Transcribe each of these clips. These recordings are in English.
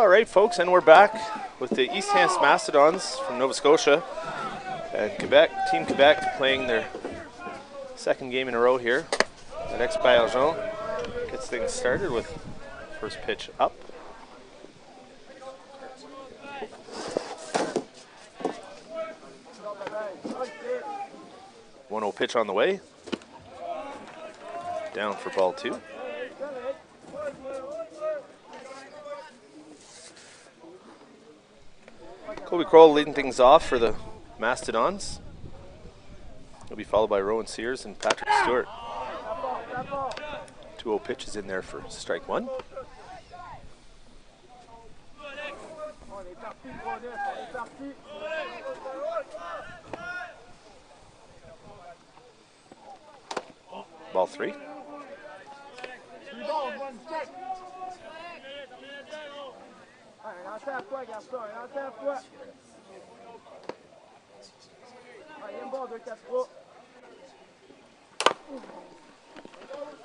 All right, folks, and we're back with the East Hants Mastodons from Nova Scotia and Quebec. Team Quebec playing their second game in a row here at Expo gets things started with first pitch up. 1-0 pitch on the way. Down for ball 2. Kobe Kroll leading things off for the Mastodons. He'll be followed by Rowan Sears and Patrick Stewart. 2-0 pitch is in there for strike 1. Ball 3.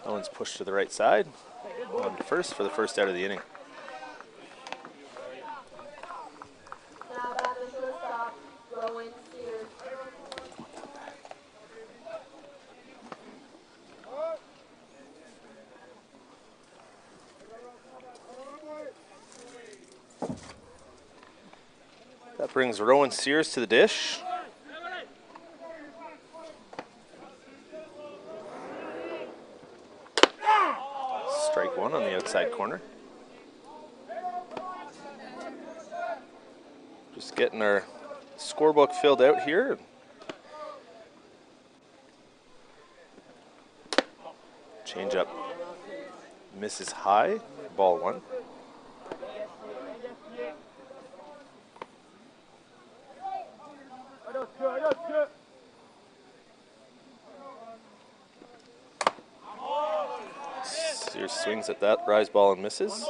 Owen's pushed to the right side. On to first for the first out of the inning. That brings Rowan Sears to the dish. Strike 1 on the outside corner. Just getting our scorebook filled out here. Change up misses high, ball 1. Sears swings at that rise ball and misses.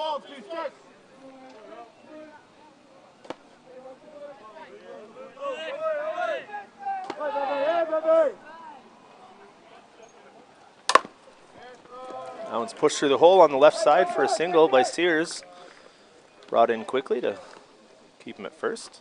That one's pushed through the hole on the left side for a single by Sears. Brought in quickly to keep him at first.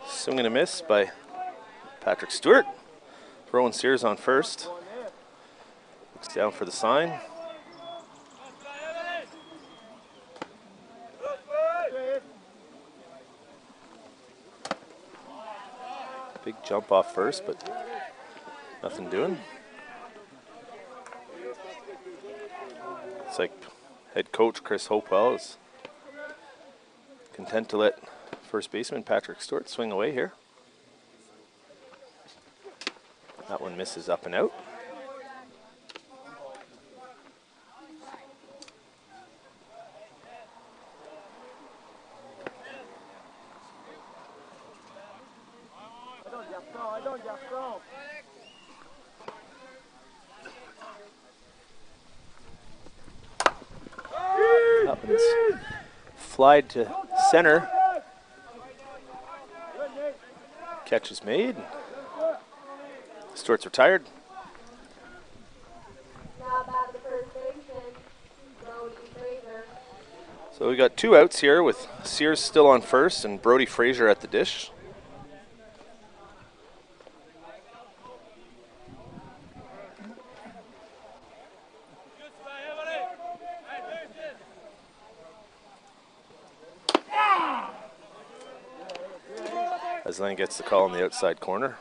Swing and a miss by Patrick Stewart. Rowan Sears on first. Looks down for the sign. Big jump off first, but nothing doing. It's like head coach Chris Hopewell is content to let first baseman Patrick Stewart swing away here. That one misses up and out. Happens. Flied to center. Catch is made. Stewart's retired. So we got 2 outs here with Sears still on first and Brody Frazier at the dish. As Lane gets the call in the outside corner.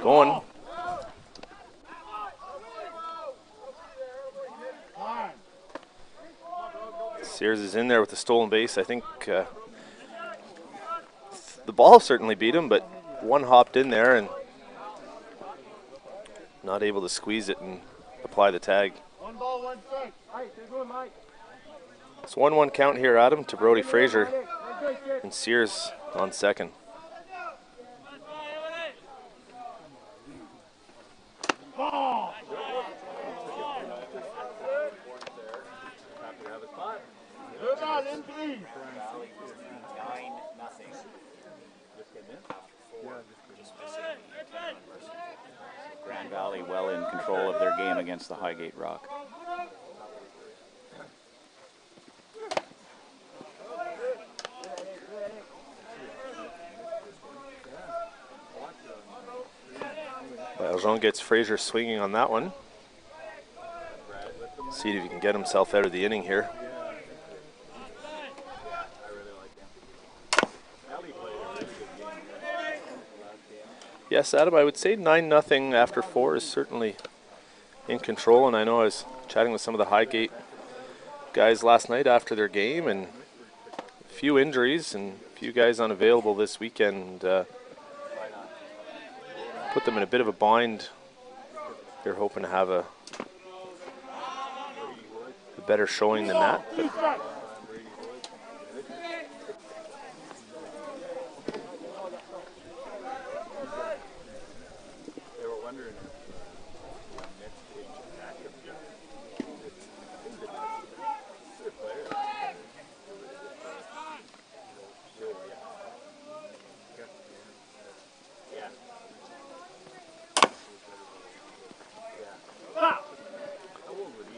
Going. Sears is in there with the stolen base. I think The ball certainly beat him, but one hopped in there and not able to squeeze it and apply the tag. One ball, one strike. Mike. It's 1-1 count here, Adam, to Brody Fraser and Sears on second. Ball. Good on in three. 9-0. Grand Valley well in control of their game against the Highgate Rock. Valjean gets Fraser swinging on that one. See if he can get himself out of the inning here. Yes, Adam, I would say 9-0 after 4 is certainly in control, and I know I was chatting with some of the Highgate guys last night after their game, and a few injuries and a few guys unavailable this weekend put them in a bit of a bind. They're hoping to have a better showing than that. But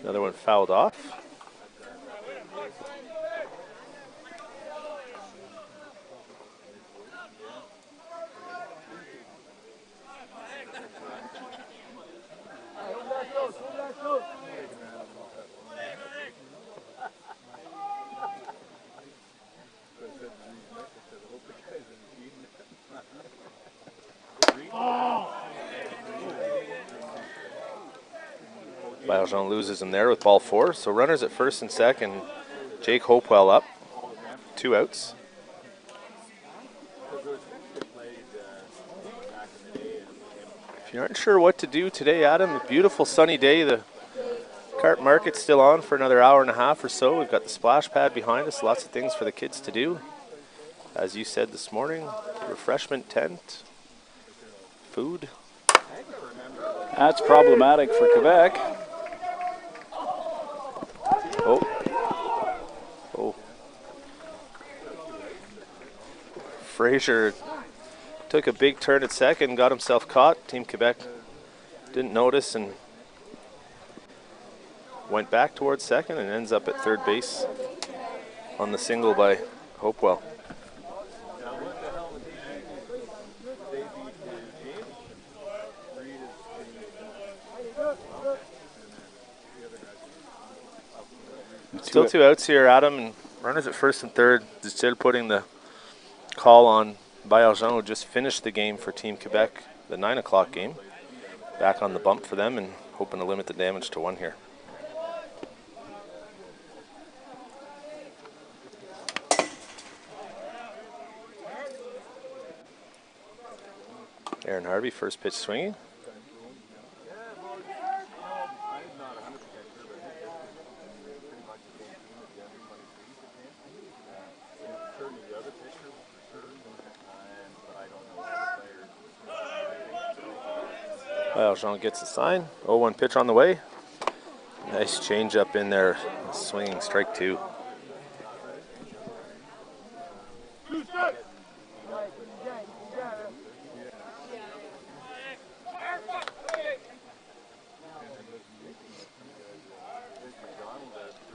another one fouled off. Valjean loses him there with ball 4. So runners at first and second. Jake Hopewell up. 2 outs. If you aren't sure what to do today, Adam, a beautiful sunny day. The cart market's still on for another hour and a half or so. We've got the splash pad behind us. Lots of things for the kids to do. As you said this morning, refreshment tent, food. That's problematic for Quebec. Oh. Fraser took a big turn at second, got himself caught. Team Quebec didn't notice and went back towards second and ends up at third base on the single by Hopewell. Still 2 outs here, Adam, and runners at first and third. Still putting the call on Valjean, who just finished the game for Team Quebec, the 9 o'clock game. Back on the bump for them and hoping to limit the damage to 1 here. Aaron Harvey, first pitch swinging. Valjean gets a sign. 0-1 pitch on the way. Nice change up in there. Swinging strike 2.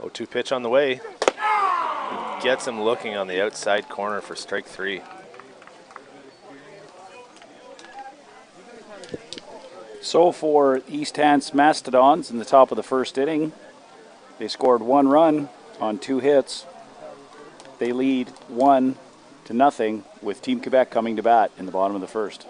Oh, 2 pitch on the way. Gets him looking on the outside corner for strike 3. So for East Hants Mastodons in the top of the first inning, they scored 1 run on 2 hits. They lead 1-0 with Team Quebec coming to bat in the bottom of the first.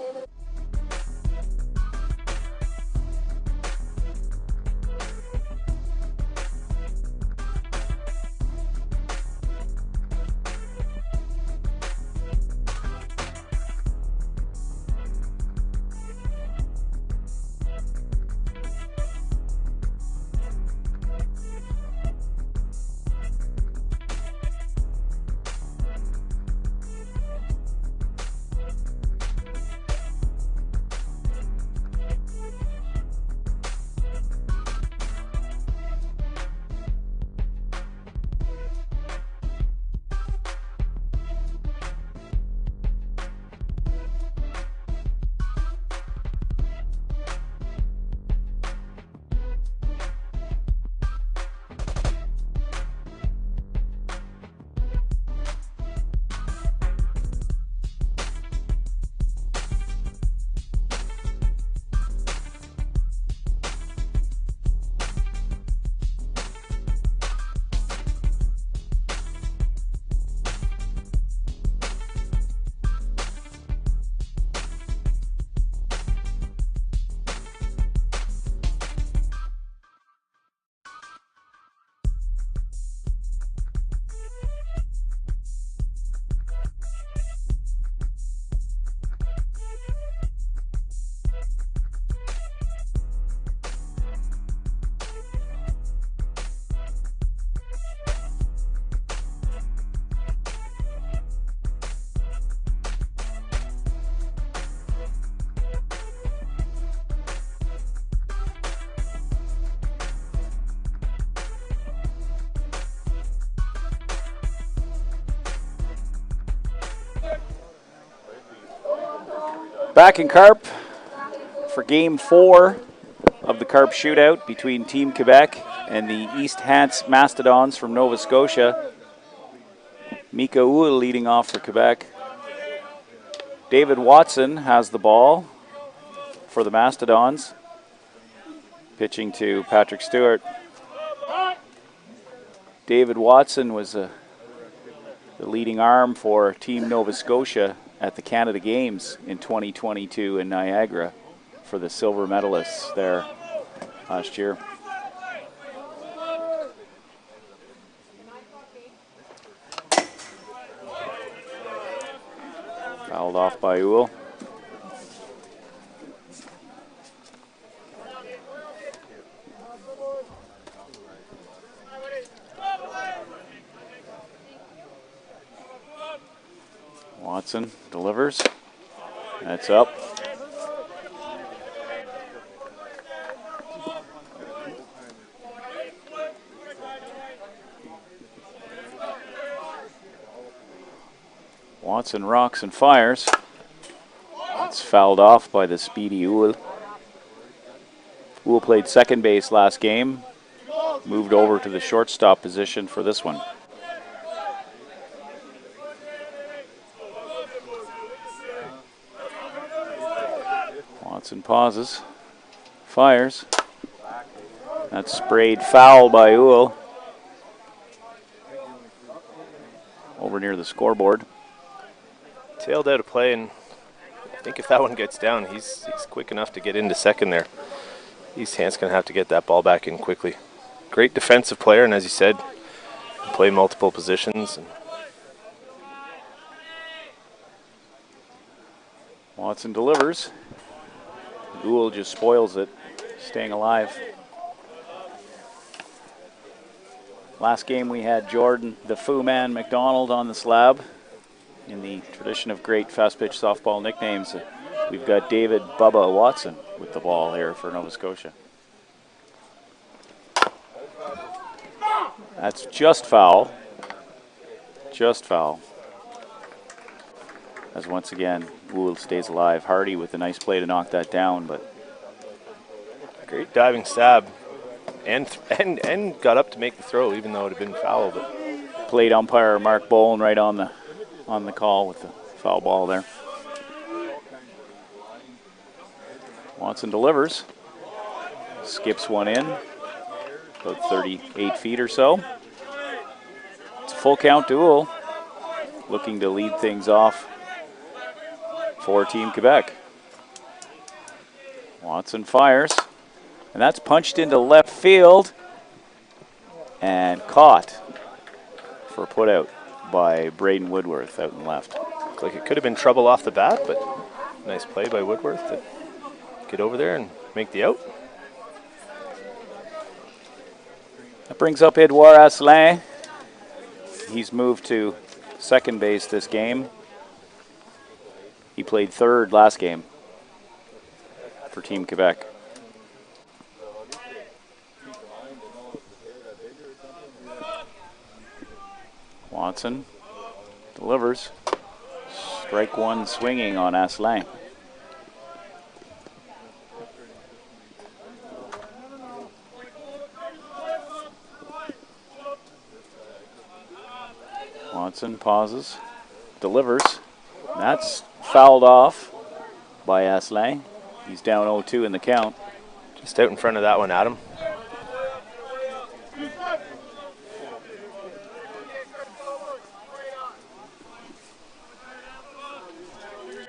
Back in Carp for Game 4 of the Carp Shootout between Team Quebec and the East Hants Mastodons from Nova Scotia. Mika Uhl leading off for Quebec. David Watson has the ball for the Mastodons. Pitching to Patrick Stewart. David Watson was the leading arm for Team Nova Scotia at the Canada Games in 2022 in Niagara for the silver medalists there last year. Fouled off by Uhl. Watson delivers. That's up. Watson rocks and fires. It's fouled off by the speedy Uhl. Uhl played second base last game. Moved over to the shortstop position for this one. Watson pauses, fires. That's sprayed foul by Uhl. Over near the scoreboard. Tailed out of play, and I think if that one gets down, he's quick enough to get into second there. East Hants going to have to get that ball back in quickly. Great defensive player, and as you said, play multiple positions. Watson delivers. Uhl just spoils it, staying alive. Last game we had Jordan, the Fu Man McDonald, on the slab. In the tradition of great fast pitch softball nicknames, we've got David Bubba Watson with the ball here for Nova Scotia. That's just foul. Just foul. As once again, Uhl stays alive. Hardy with a nice play to knock that down, but great diving stab, and got up to make the throw, even though it had been foul. But played umpire Mark Bowen right on the call with the foul ball there. Watson delivers, skips one in, about 38 feet or so. It's a full count to Uhl, looking to lead things off for Team Quebec. Watson fires, and that's punched into left field and caught for a put out by Braden Woodworth out in left. Looked like it could have been trouble off the bat, but nice play by Woodworth to get over there and make the out. That brings up Edouard Asselin. He's moved to second base this game. He played third last game for Team Quebec. Watson delivers. Strike one swinging on Asselin. Watson pauses, delivers. That's fouled off by Asselin. He's down 0-2 in the count. Just out in front of that one, Adam.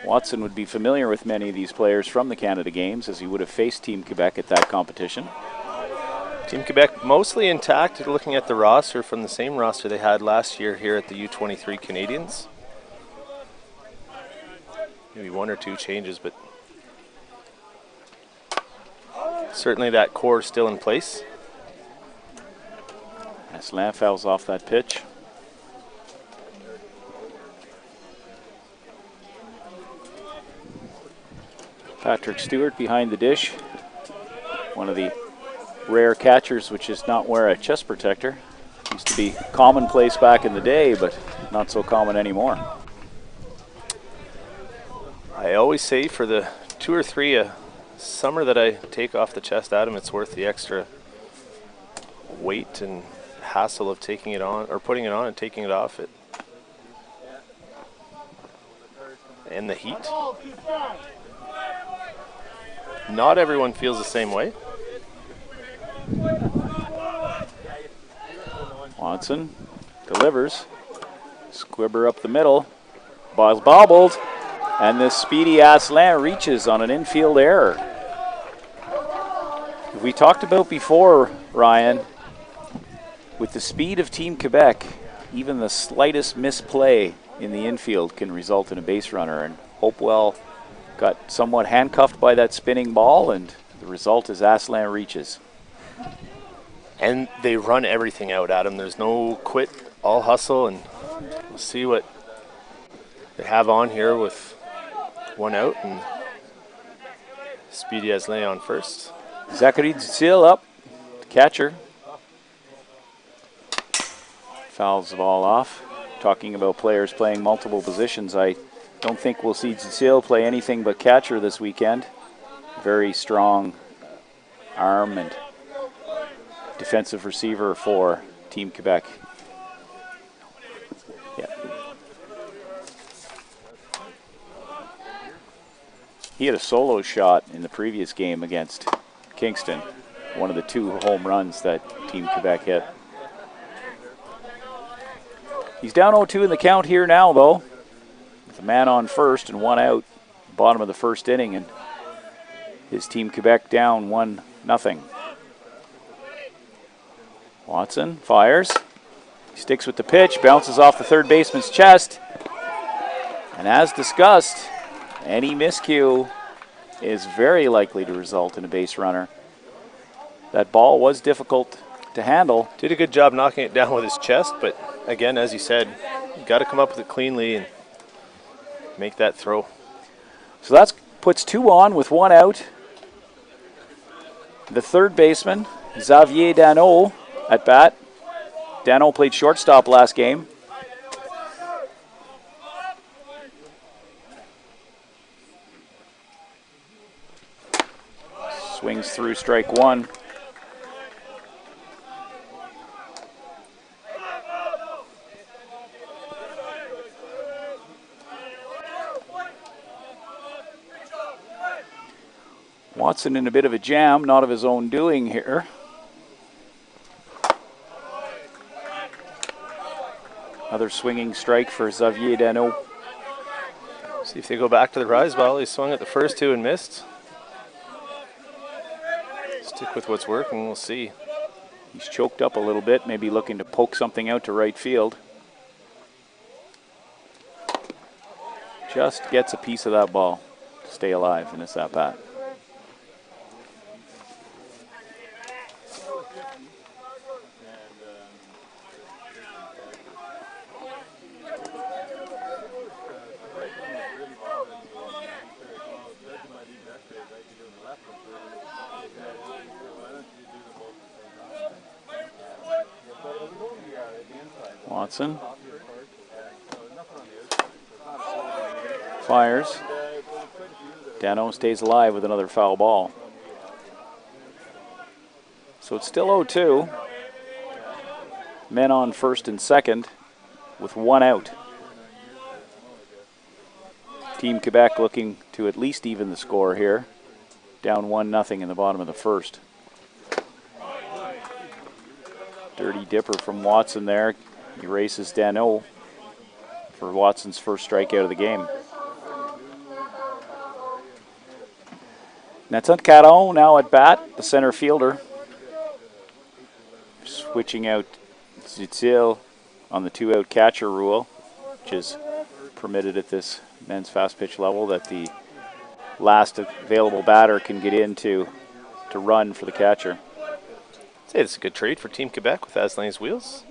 Watson would be familiar with many of these players from the Canada Games, as he would have faced Team Quebec at that competition. Team Quebec mostly intact, looking at the roster, from the same roster they had last year here at the U23 Canadians. Maybe one or two changes, but certainly that core is still in place. Asselin fouls off that pitch. Patrick Stewart behind the dish. One of the rare catchers which does not wear a chest protector. Used to be commonplace back in the day, but not so common anymore. I I always say for the 2 or 3 a summer that I take off the chest at him, it's worth the extra weight and hassle of taking it on, or putting it on and taking it off it. And the heat. Not everyone feels the same way. Watson delivers. Squibber up the middle. Ball's bobbled. And this speedy Asselin reaches on an infield error. We talked about before, Ryan, with the speed of Team Quebec, even the slightest misplay in the infield can result in a base runner. And Hopewell got somewhat handcuffed by that spinning ball, and the result is Asselin reaches. And they run everything out at him. There's no quit, all hustle, and we'll see what they have on here with 1 out, and Speedy Asselin on first. Zachary Dutil up, the catcher. Fouls the ball off. Talking about players playing multiple positions, I don't think we'll see Dutil play anything but catcher this weekend. Very strong arm and defensive receiver for Team Quebec. Yeah. He had a solo shot in the previous game against Kingston, one of the 2 home runs that Team Quebec hit. He's down 0-2 in the count here now, though, with a man on first and 1 out, bottom of the first inning, and his Team Quebec down 1-0. Watson fires. He sticks with the pitch, bounces off the third baseman's chest, and as discussed, any miscue is very likely to result in a base runner. That ball was difficult to handle. Did a good job knocking it down with his chest, but again, as you said, you got to come up with it cleanly and make that throw. So that puts 2 on with 1 out. The third baseman, Xavier Dano, at bat. Dano played shortstop last game. Swings through strike 1. Watson in a bit of a jam, not of his own doing here. Another swinging strike for Xavier Dano. See if they go back to the rise ball. He swung at the first 2 and missed. Stick with what's working, we'll see. He's choked up a little bit, maybe looking to poke something out to right field. Just gets a piece of that ball to stay alive in this at-bat. Watson fires. Dano stays alive with another foul ball. So it's still 0-2. Men on first and second with 1 out. Team Quebec looking to at least even the score here. Down 1-0 in the bottom of the first. Dirty dipper from Watson there. He races Dano for Watson's first strikeout of the game. Nathan Caron now at bat, the center fielder. Switching out Dutil on the 2-out catcher rule, which is permitted at this men's fast pitch level, that the last available batter can get in to run for the catcher. I'd say it's a good trade for Team Quebec with Asselin's wheels.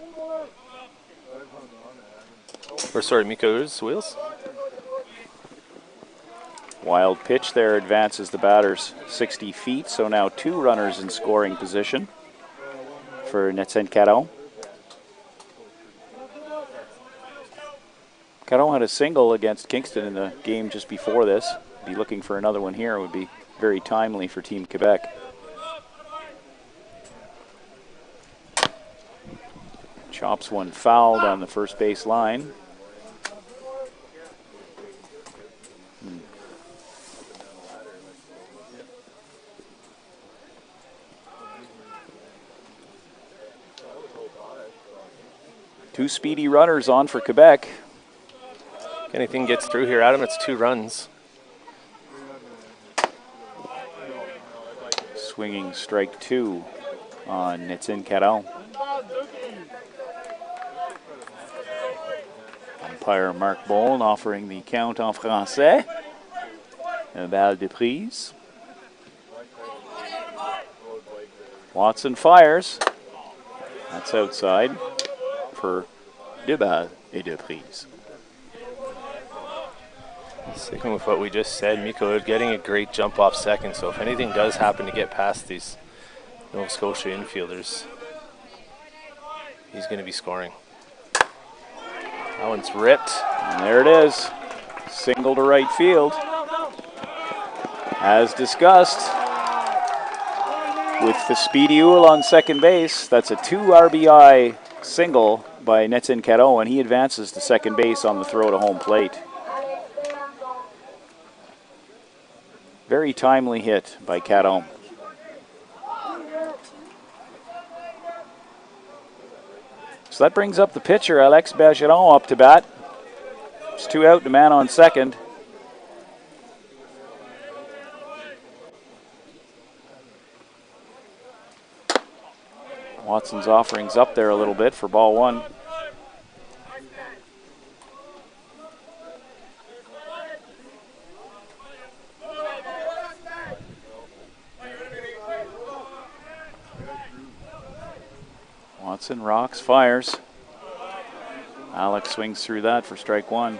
Or sorry, Miko's wheels. Wild pitch there advances the batters 60 feet, so now 2 runners in scoring position for Nathan Caron. Caron had a single against Kingston in the game just before this. be looking for another one here. It would be very timely for Team Quebec. Chops one fouled on the first base line. Two speedy runners on for Quebec. If anything gets through here, Adam, it's 2 runs. Swinging strike 2 on Netsin Caron. Umpire Marc Boulne offering the count en français. Un balle de prise. Watson fires. That's outside for deux balles et deux prises. Sticking with what we just said, Mikko getting a great jump off second, so if anything does happen to get past these Nova Scotia infielders, he's going to be scoring. That one's ripped. And there it is. Single to right field. As discussed, with the speedy Uhl on second base, that's a 2 RBI single by Netsin Caron, and he advances to second base on the throw to home plate. Very timely hit by Caron. So that brings up the pitcher, Alex Bergeron, up to bat. It's 2 out, the man on second. Watson's offerings up there a little bit for ball 1. Watson rocks, fires. Alex swings through that for strike 1.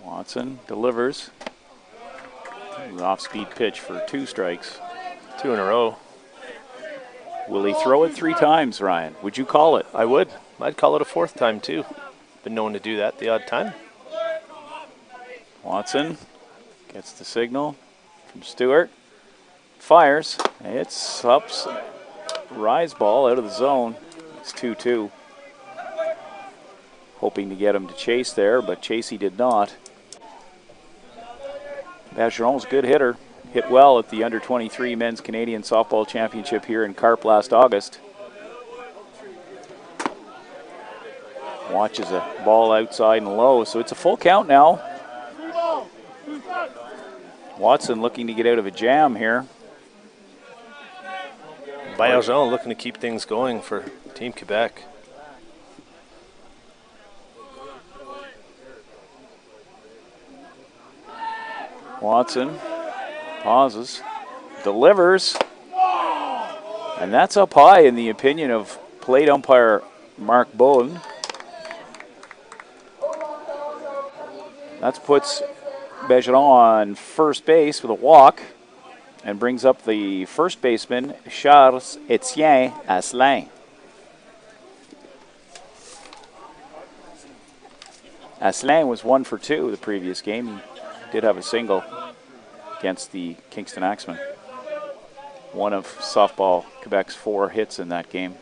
Watson delivers. Off-speed pitch for 2 strikes. 2 in a row. Will he throw it 3 times, Ryan? Would you call it? I would. I'd call it a 4th time, too. Been known to do that the odd time. Watson gets the signal from Stewart. Fires. It's up. Rise ball out of the zone. It's 2-2. Hoping to get him to chase there, but Chasey did not. Bergeron's a good hitter. Hit well at the under-23 Men's Canadian Softball Championship here in Carp last August. Watches a ball outside and low, so it's a full count now. Watson looking to get out of a jam here. Bergeron looking to keep things going for Team Quebec. Watson pauses, delivers, and that's up high in the opinion of plate umpire Marc Boulne. That puts Bergeron on first base with a walk and brings up the first baseman, Charles-Étienne Asselin. Asselin was 1 for 2 the previous game. He did have a single against the Kingston Axemen. One of softball Quebec's 4 hits in that game.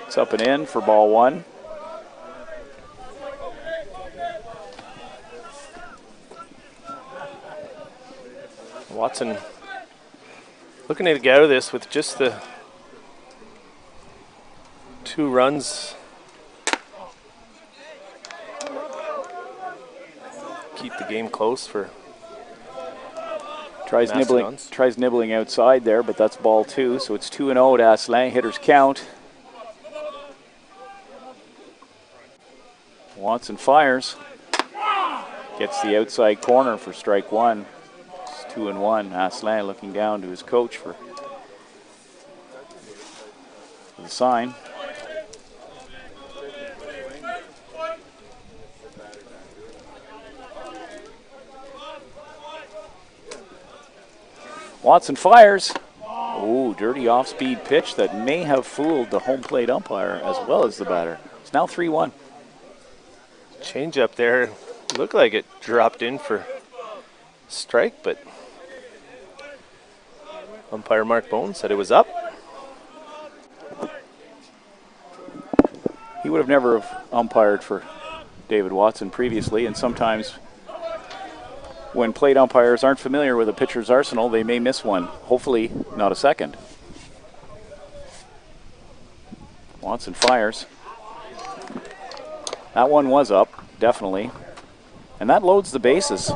It's up and in for ball 1. Watson looking to get out of this with just the 2 runs. Keep the game close for tries nibbling outside there, but that's ball 2, so it's 2-0 to Asselin. Hitters count. Watson fires. Gets the outside corner for strike 1. It's 2-1. Asselin looking down to his coach for the sign. Watson fires. Oh, dirty off-speed pitch that may have fooled the home plate umpire as well as the batter. It's now 3-1. Change up there. Looked like it dropped in for strike, but umpire Mark Bones said it was up. He would have never have umpired for David Watson previously, and sometimes when plate umpires aren't familiar with a pitcher's arsenal, they may miss one. Hopefully not a second. Watson fires. That one was up, definitely. And that loads the bases.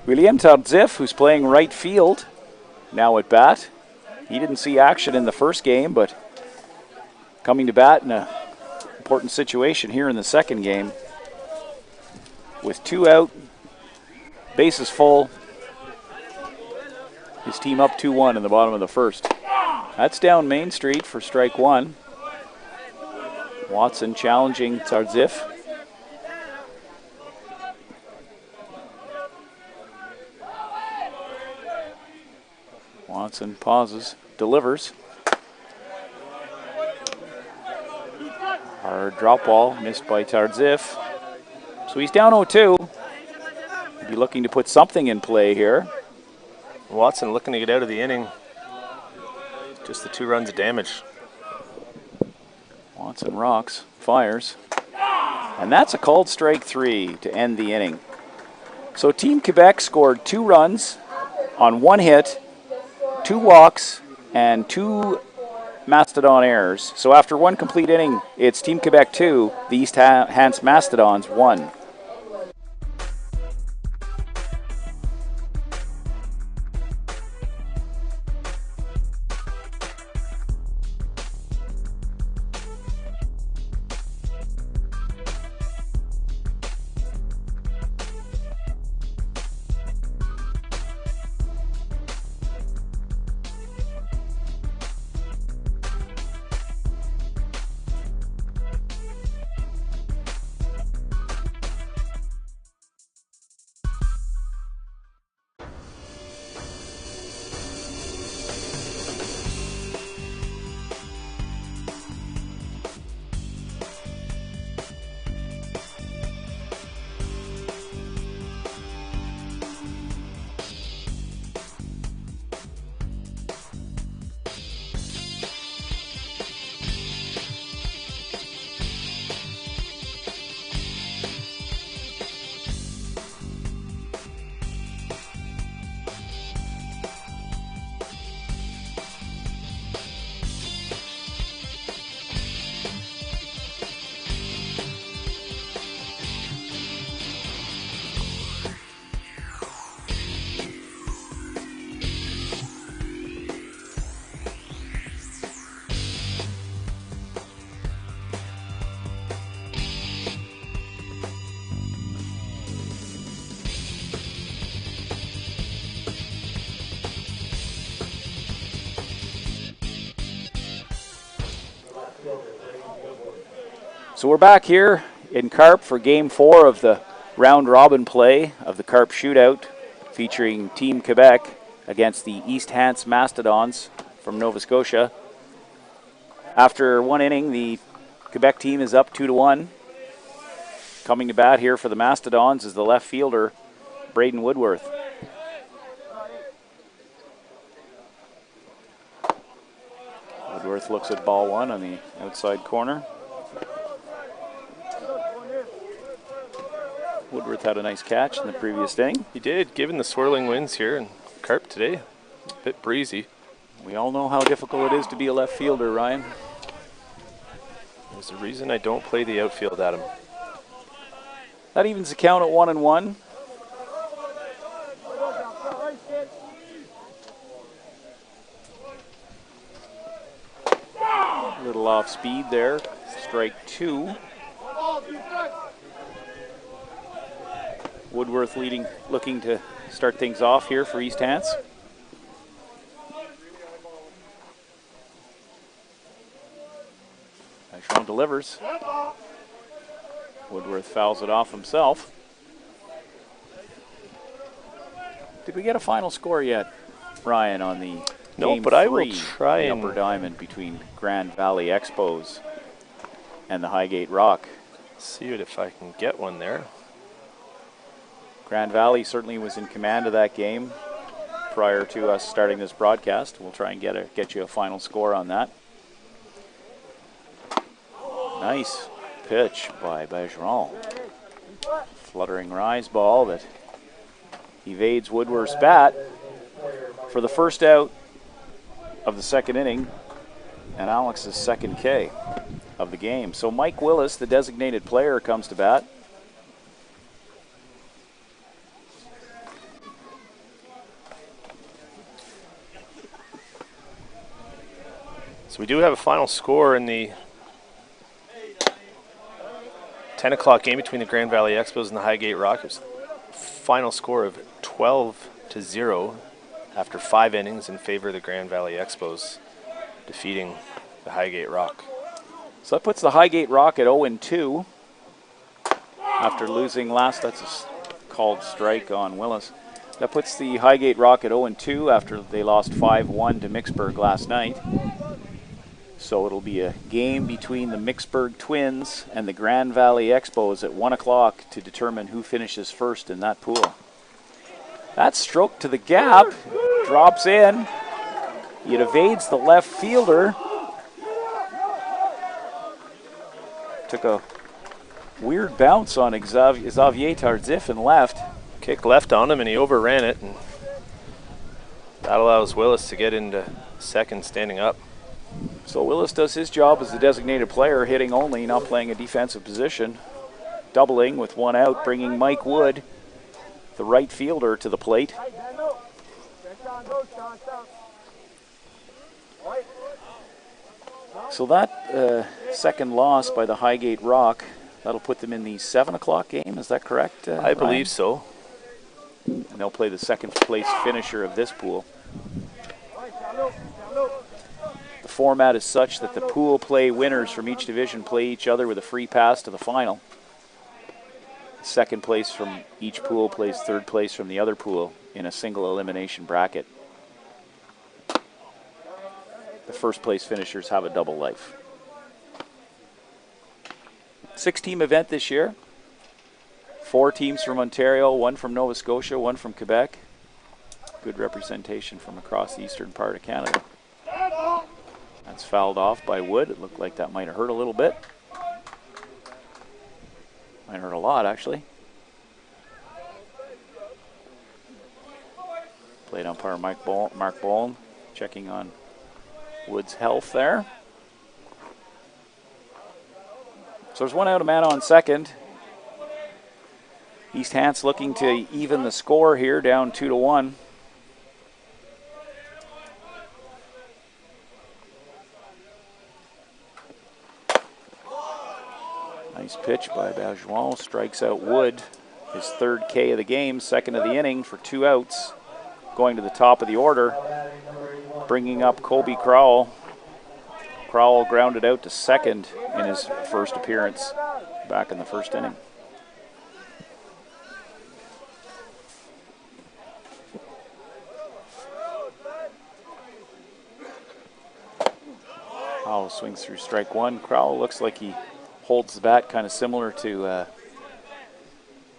William Tardif, who's playing right field, now at bat. He didn't see action in the first game, but coming to bat in an important situation here in the second game. With 2 out, bases full. His team up 2-1 in the bottom of the first. That's down Main Street for strike 1. Watson challenging Tardif. Watson pauses, delivers. Hard drop ball missed by Tardif. So he's down 0-2. He'll be looking to put something in play here. Watson looking to get out of the inning. Just the 2 runs of damage. Watson rocks, fires. And that's a called strike 3 to end the inning. So Team Quebec scored 2 runs on 1 hit, 2 walks, and 2 Mastodon errors. So after 1 complete inning, it's Team Quebec 2, the East Hants Mastodons 1. So we're back here in Carp for Game 4 of the round-robin play of the Carp Shootout, featuring Team Quebec against the East Hants Mastodons from Nova Scotia. After 1 inning, the Quebec team is up 2-1. Coming to bat here for the Mastodons is the left fielder, Braden Woodworth. Woodworth looks at ball 1 on the outside corner. Woodworth had a nice catch in the previous inning. He did, given the swirling winds here in Carp today. A bit breezy. We all know how difficult it is to be a left fielder, Ryan. There's a reason I don't play the outfield, Adam. That evens the count at 1-1. A little off speed there. Strike 2. Woodworth looking to start things off here for East Hants. Nice delivers. Woodworth fouls it off himself. Did we get a final score yet, Ryan, on the No, game but I will three, try the and Upper Diamond between Grand Valley Expos and the Highgate Rock? see if I can get one there. Grand Valley certainly was in command of that game prior to us starting this broadcast. We'll try and get you a final score on that. Nice pitch by Bergeron. Fluttering rise ball that evades Woodworth's bat for the first out of the second inning and Alex's second K of the game. So Mike Willis, the designated player, comes to bat. So we do have a final score in the 10 o'clock game between the Grand Valley Expos and the Highgate Rock. It was a final score of 12-0 after 5 innings in favor of the Grand Valley Expos, defeating the Highgate Rock. So that puts the Highgate Rock at 0-2 after losing last. That's a called strike on Willis. That puts the Highgate Rock at 0-2 after they lost 5-1 to Mixburg last night. So it'll be a game between the Mixburg Twins and the Grand Valley Expos at 1 o'clock to determine who finishes first in that pool. That stroke to the gap, drops in. It evades the left fielder. Took a weird bounce on Xavier Tardif and left. Kick left on him and he overran it, and that allows Willis to get into second standing up. So Willis does his job as the designated player, hitting only, not playing a defensive position. Doubling with 1 out, bringing Mike Wood, the right fielder, to the plate. So that second loss by the Highgate Rock, that'll put them in the 7 o'clock game, is that correct, I believe so. And they'll play the second place finisher of this pool. The format is such that the pool play winners from each division play each other with a free pass to the final. Second place from each pool plays third place from the other pool in a single elimination bracket. The first place finishers have a double life. 6-team event this year. 4 teams from Ontario, 1 from Nova Scotia, 1 from Quebec. Good representation from across the eastern part of Canada. That's fouled off by Wood. It looked like that might have hurt a little bit. Might hurt a lot, actually. Plate umpire Mark Boland checking on Wood's health there. So there's 1 out, a man on second. East Hants looking to even the score here, down 2-1. Nice pitch by Bergeron, strikes out Wood. His 3rd K of the game, 2nd of the inning for 2 outs. Going to the top of the order, bringing up Colby Crowell. Crowell grounded out to 2nd in his first appearance back in the 1st inning. Crowell swings through strike 1. Crowell looks like he holds the bat kind of similar to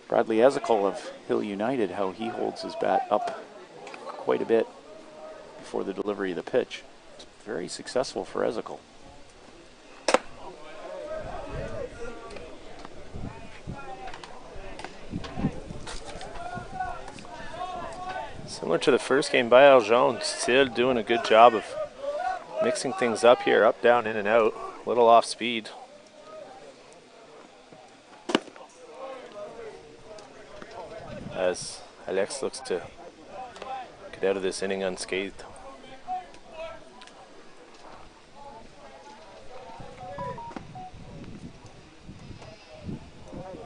Bradley Ezekiel of Hill United, how he holds his bat up quite a bit before the delivery of the pitch. It's very successful for Ezekiel. Similar to the first game by Aljon, still doing a good job of mixing things up here, up, down, in and out, a little off speed. As Alex looks to get out of this inning unscathed.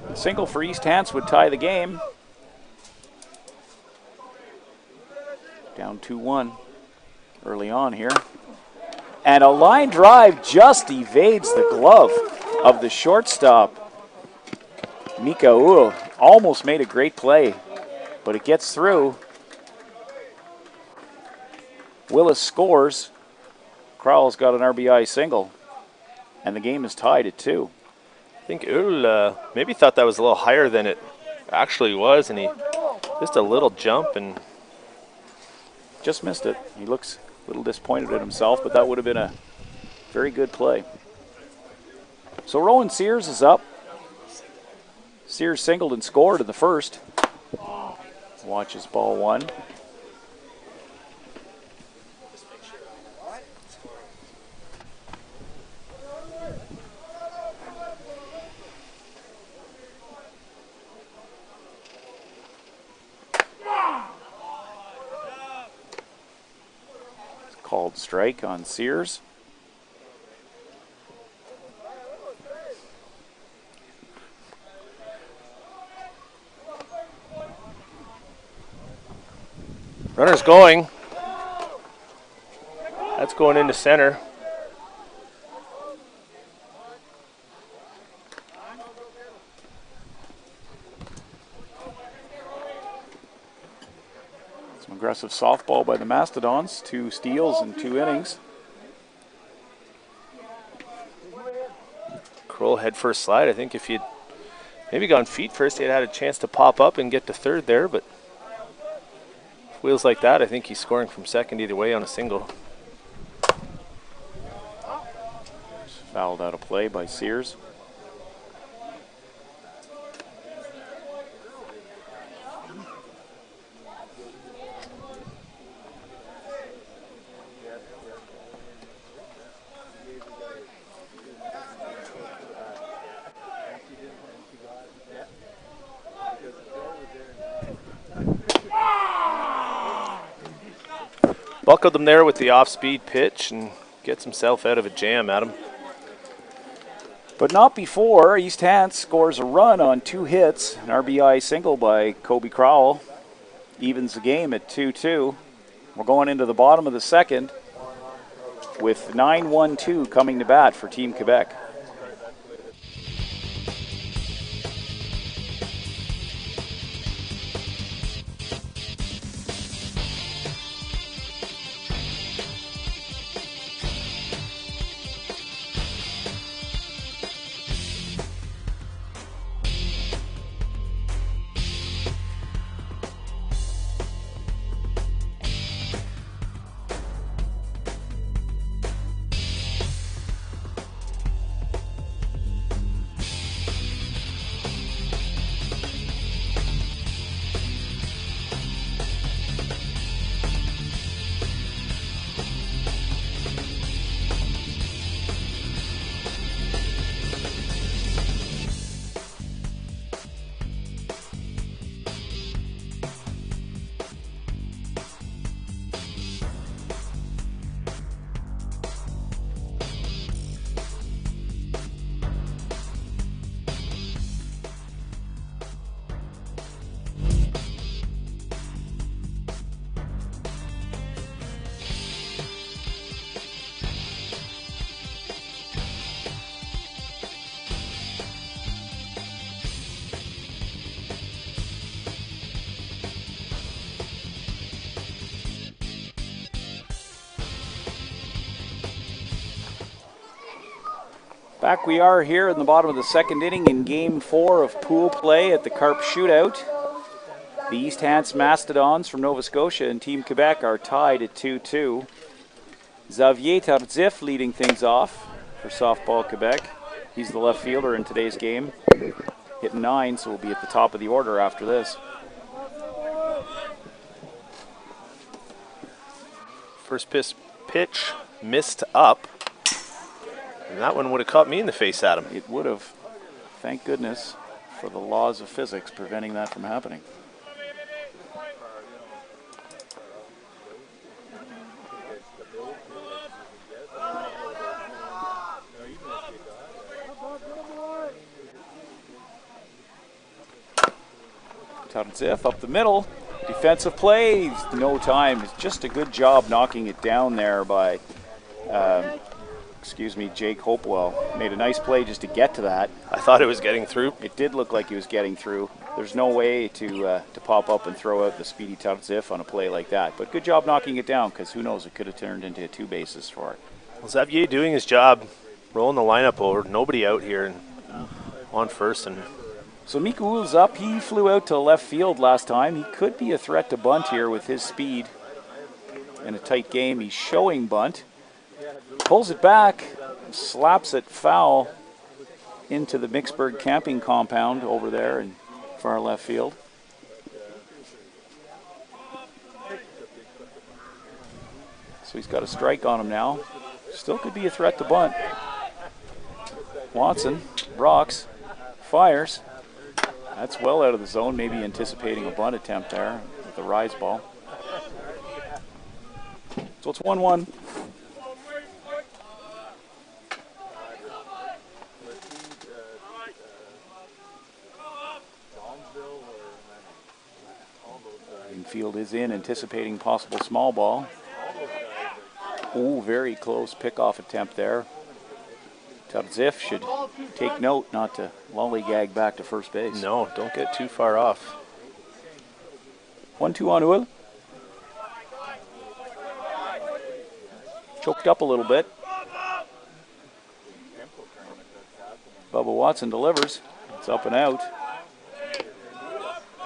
A single for East Hants would tie the game. Down 2-1 early on here. And a line drive just evades the glove of the shortstop. Mika almost made a great play, but it gets through. Willis scores. Crowell's got an RBI single. And the game is tied at 2. I think Ul maybe thought that was a little higher than it actually was, and he just a little jump and just missed it. He looks a little disappointed at himself, but that would have been a very good play. So Rowan Sears is up. Sears singled and scored in the first. Watches ball 1. Called strike on Sears. runner's going. That's going into center. Some aggressive softball by the Mastodons. 2 steals in 2 innings. Kroll head first slide. I think if he'd maybe gone feet first, he'd had a chance to pop up and get to third there, but wheels like that, I think he's scoring from second either way on a single. Fouled out of play by Sears. Buckled him there with the off-speed pitch and gets himself out of a jam, Adam. But not before. East Hants scores a run on 2 hits. An RBI single by Kobe Crowell. Evens the game at 2-2. We're going into the bottom of the second with 9-1-2 coming to bat for Team Quebec. Back we are here in the bottom of the second inning in Game 4 of pool play at the Carp Shootout. The East Hants Mastodons from Nova Scotia and Team Quebec are tied at 2-2. Xavier Tardif leading things off for Softball Quebec. He's the left fielder in today's game. Hitting 9, so we'll be at the top of the order after this. First pitch missed up. And that one would have caught me in the face, Adam. It would have. Thank goodness for the laws of physics preventing that from happening. Tardif up the middle. Defensive play. No time. It's just a good job knocking it down there by excuse me, Jake Hopewell made a nice play just to get to that. I thought it was getting through. It did look like he was getting through. There's no way to pop up and throw out the speedy Tardzif on a play like that. But good job knocking it down, because who knows, it could have turned into 2 bases for it. Well, Xavier doing his job, rolling the lineup over. Nobody out here and on first. And so Miku's up. He flew out to left field last time. He could be a threat to bunt here with his speed. In a tight game, he's showing bunt. Pulls it back, slaps it foul into the Mixburg camping compound over there in far left field. So he's got a strike on him now. Still could be a threat to bunt. Watson rocks, fires. That's well out of the zone, maybe anticipating a bunt attempt there with the rise ball. So it's 1-1. Infield is in, anticipating possible small ball. Oh, very close pickoff attempt there. Tardzif should take note not to lollygag back to first base. no, don't get too far off. 1-2 on Uhl. Choked up a little bit. Bubba Watson delivers. It's up and out.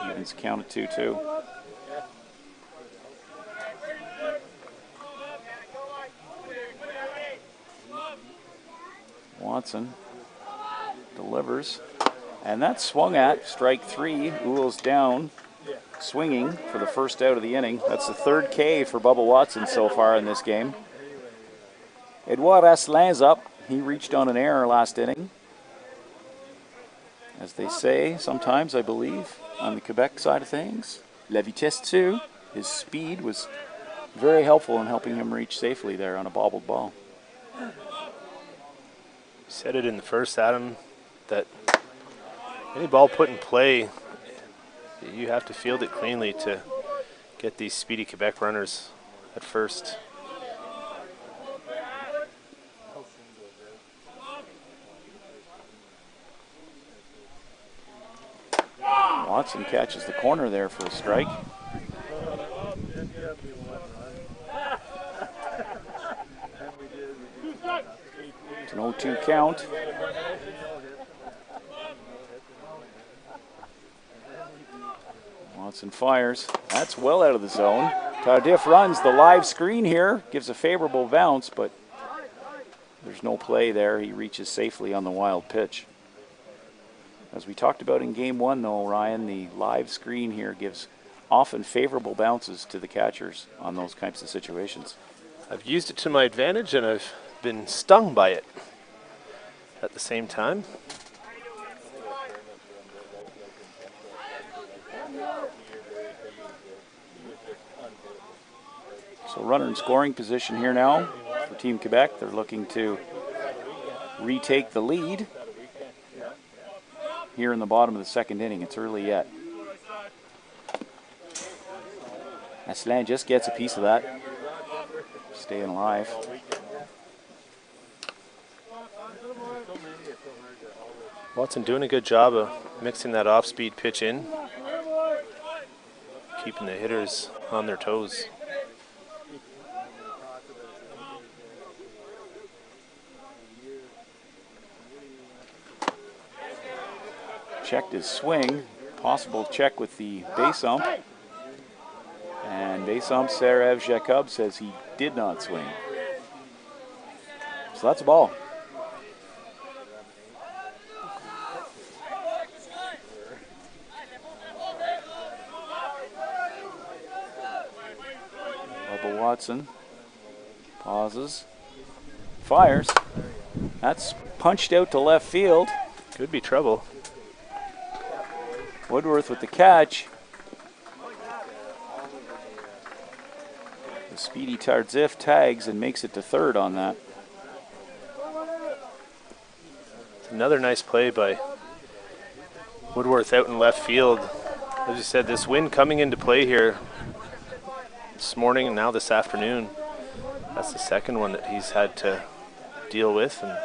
Evens count at 2-2. Watson delivers, and that's swung at, strike 3. Uhl's down, swinging for the first out of the inning. That's the 3rd K for Bubba Watson so far in this game. Edouard Asselin's up. He reached on an error last inning. As they say sometimes, I believe, on the Quebec side of things, la vitesse too. His speed was very helpful in helping him reach safely there on a bobbled ball. Said it in the first, Adam, that any ball put in play, you have to field it cleanly to get these speedy Quebec runners at first. Watson catches the corner there for a strike. It's an 0-2 count. Watson fires. That's well out of the zone. Tardif runs the live screen here. Gives a favorable bounce, but there's no play there. He reaches safely on the wild pitch. As we talked about in game 1, though, Ryan, the live screen here gives often favorable bounces to the catchers on those types of situations. I've used it to my advantage, and I've been stung by it at the same time. So runner in scoring position here now for Team Quebec. They're looking to retake the lead here in the bottom of the 2nd inning. It's early yet. Asselin just gets a piece of that. Staying alive. Watson doing a good job of mixing that off-speed pitch in, keeping the hitters on their toes. Checked his swing. Possible check with the base ump. And base ump Serev Jacob says he did not swing. So that's a ball. Bubba Watson pauses, fires. That's punched out to left field. Could be trouble. Woodworth with the catch. The speedy Tardzif tags and makes it to 3rd on that. It's another nice play by Woodworth out in left field. As you said, this wind coming into play here this morning and now this afternoon. That's the 2nd one that he's had to deal with and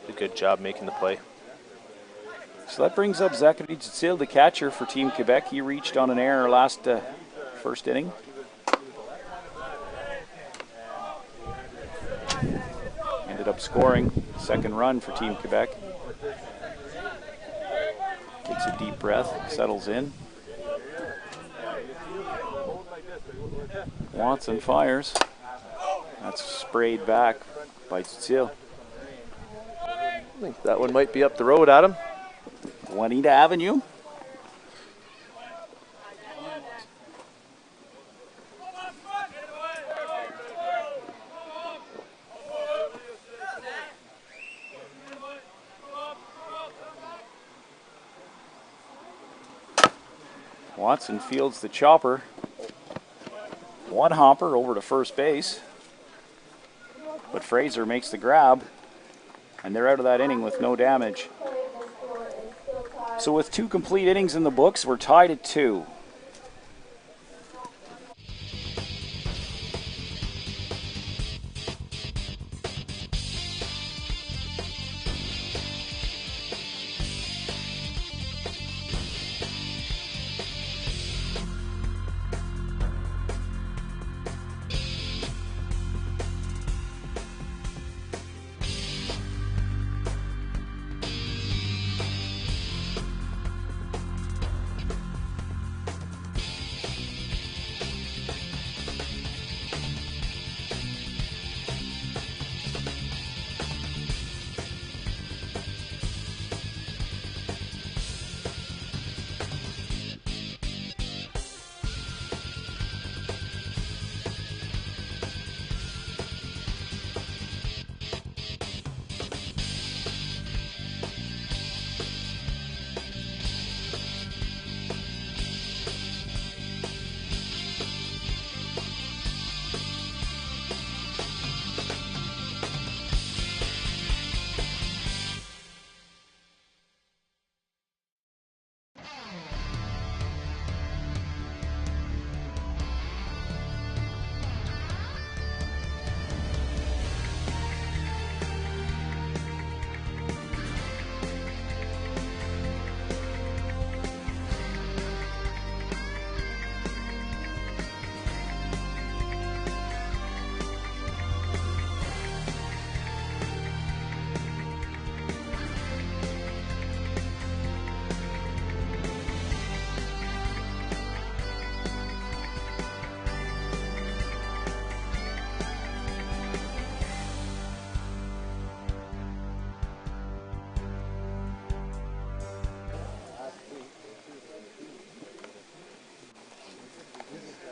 did a good job making the play. So that brings up Zachary Dutil, the catcher for Team Quebec. He reached on an error last first inning. Ended up scoring second run for Team Quebec. Takes a deep breath, settles in. Watson fires. That's sprayed back by Dutil. I think that one might be up the road, Adam. Juanita Avenue. Watson fields the chopper. One hopper over to first base. But Fraser makes the grab. And they're out of that inning with no damage. So with 2 complete innings in the books, we're tied at 2.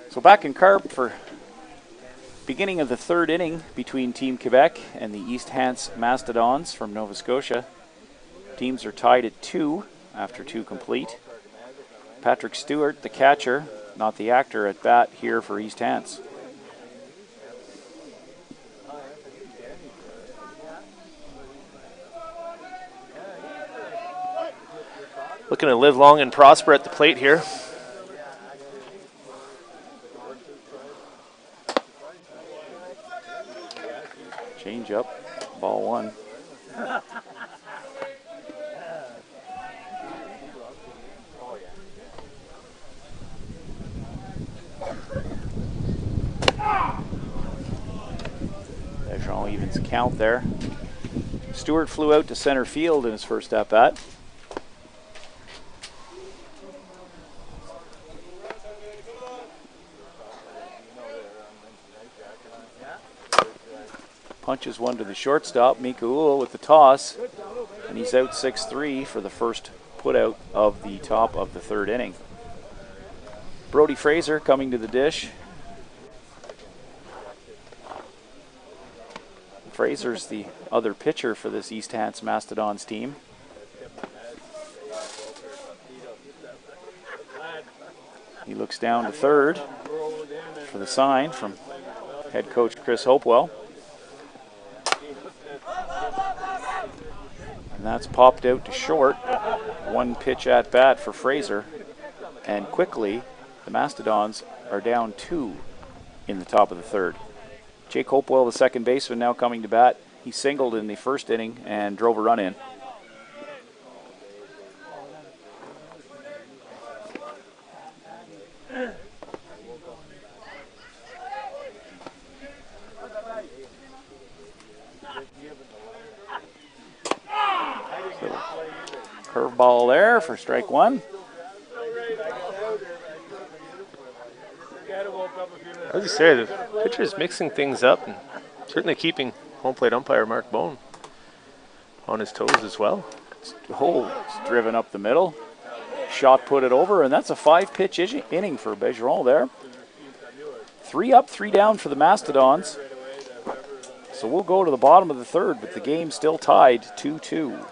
So back in Carp for beginning of the third inning between Team Quebec and the East Hants Mastodons from Nova Scotia. Teams are tied at 2 after 2 complete. Patrick Stewart, the catcher, not the actor, at bat here for East Hants. Looking to live long and prosper at the plate here. Change up, ball 1. Dejean evens count there. Stewart flew out to center field in his first at-bat. Punches one to the shortstop, Mika Uhl with the toss, and he's out 6-3 for the first putout of the top of the third inning. Brody Fraser coming to the dish. Fraser's the other pitcher for this East Hants Mastodons team. He looks down to third for the sign from head coach Chris Hopewell. And that's popped out to short. One pitch at bat for Fraser. And quickly, the Mastodons are down 2 in the top of the third. Jake Hopewell, the second baseman, now coming to bat. He singled in the first inning and drove a run in. Curveball there for strike one. As you say, the pitcher's mixing things up and certainly keeping home plate umpire Mark Bone on his toes as well. It's driven up the middle. Shot put it over, and that's a 5-pitch inning for Bergeron there. 3 up, 3 down for the Mastodons. So we'll go to the bottom of the third, but the game still tied 2-2.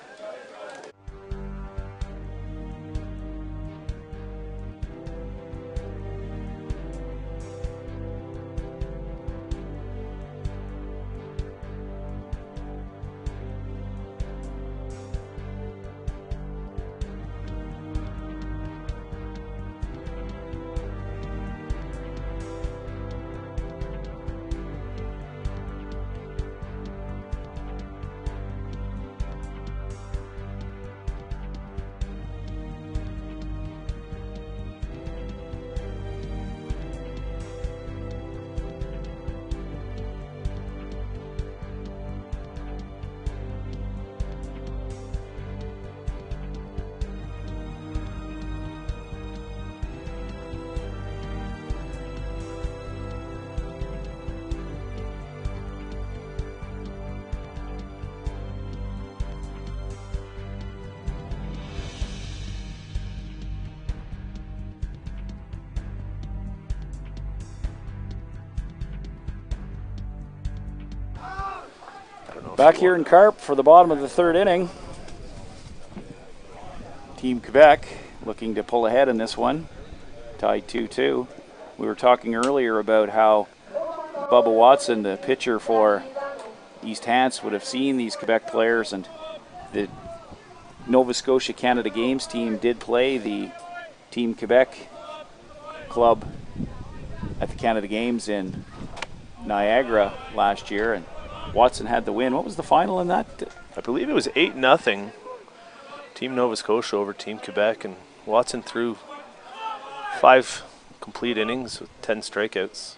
Back here in Carp for the bottom of the third inning. Team Quebec looking to pull ahead in this one. Tied 2-2. We were talking earlier about how Bubba Watson, the pitcher for East Hants, would have seen these Quebec players, and the Nova Scotia Canada Games team did play the Team Quebec club at the Canada Games in Niagara last year, and Watson had the win. What was the final in that? I believe it was 8-0. Team Nova Scotia over Team Quebec, and Watson threw 5 complete innings with 10 strikeouts.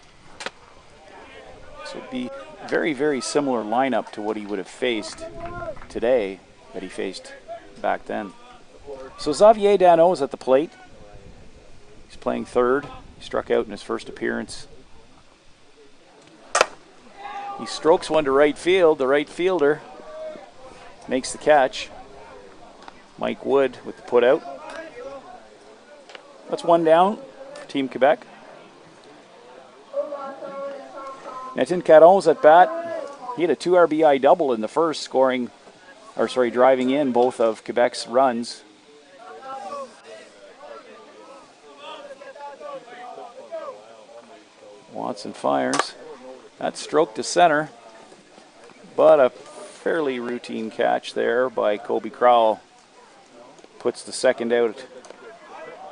So it'd be very, very similar lineup to what he would have faced today that he faced back then. So Xavier Dano is at the plate. He's playing third. He struck out in his first appearance. He strokes one to right field. The right fielder makes the catch. Mike Wood with the put out. That's 1 down for Team Quebec. Nathan Caron's at bat. He had a 2 RBI double in the first, driving in both of Quebec's runs. Watson fires. That stroke to center, but a fairly routine catch there by Kobe Crowell. Puts the second out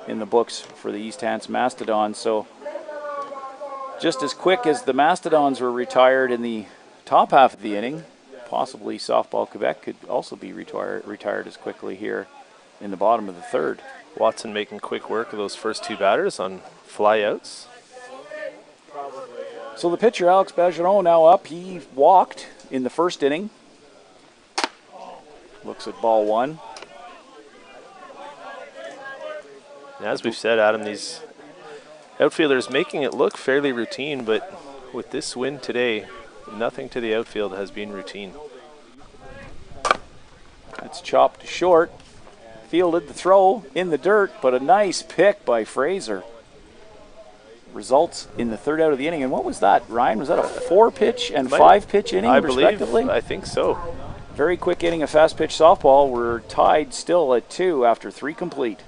in the books for the East Hants Mastodons. So just as quick as the Mastodons were retired in the top half of the inning, possibly Softball Quebec could also be retired as quickly here in the bottom of the third. Watson making quick work of those first 2 batters on flyouts. So the pitcher, Alex Bergeron, now up. He walked in the first inning. Looks at ball 1. As we've said, Adam, these outfielders making it look fairly routine, but with this win today, nothing to the outfield has been routine. That's chopped short. Fielded the throw in the dirt, but a nice pick by Fraser. Results in the third out of the inning. And what was that, Ryan? Was that a 4-pitch and 5-pitch inning, respectively? I think so. Very quick inning of fast-pitch softball. We're tied still at 2 after 3 complete.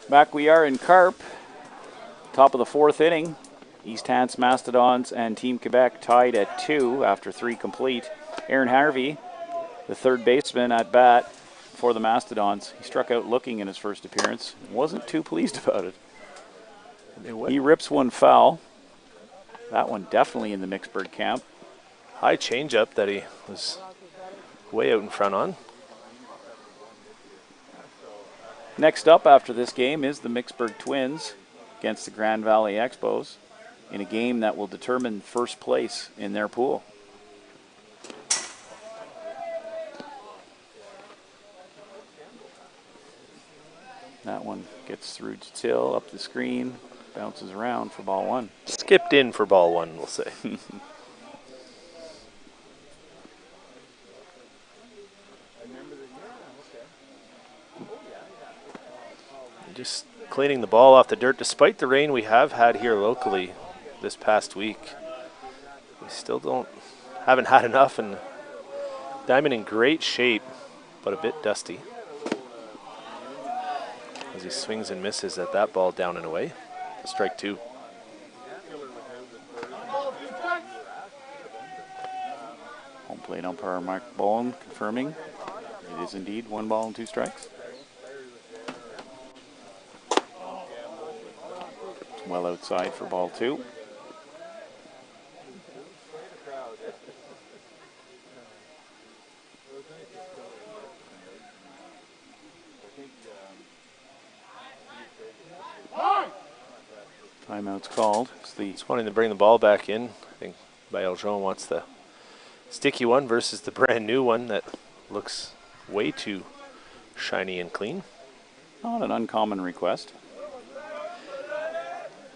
Back we are in Carp. Top of the fourth inning. East Hants Mastodons and Team Quebec tied at 2 after 3 complete. Aaron Harvey, the third baseman at bat for the Mastodons. He struck out looking in his first appearance. Wasn't too pleased about it. He rips one foul. That one definitely in the Mixburg camp. High changeup that he was way out in front on. Next up after this game is the Mixburg Twins against the Grand Valley Expos in a game that will determine first place in their pool. That one gets through to Till, up the screen, bounces around for ball 1. Skipped in for ball 1, we'll say. Just cleaning the ball off the dirt. Despite the rain we have had here locally this past week, we still haven't had enough, and diamond in great shape, but a bit dusty. As he swings and misses at that ball down and away. Strike 2. Home plate umpire Mark Bowen confirming it is indeed 1 ball and 2 strikes. Well outside for ball 2. Timeout's called. It's wanting to bring the ball back in. I think Bailjon wants the sticky one versus the brand new one that looks way too shiny and clean. Not an uncommon request.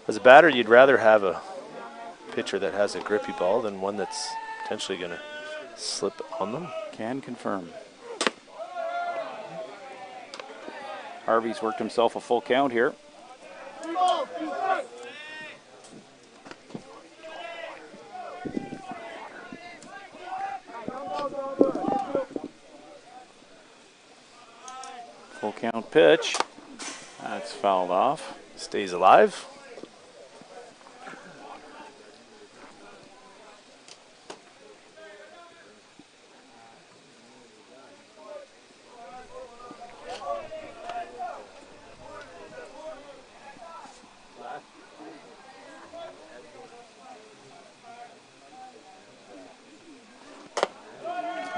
As a batter, you'd rather have a pitcher that has a grippy ball than one that's potentially going to slip on them. Can confirm. Harvey's worked himself a full count here. Full count pitch. That's fouled off. Stays alive.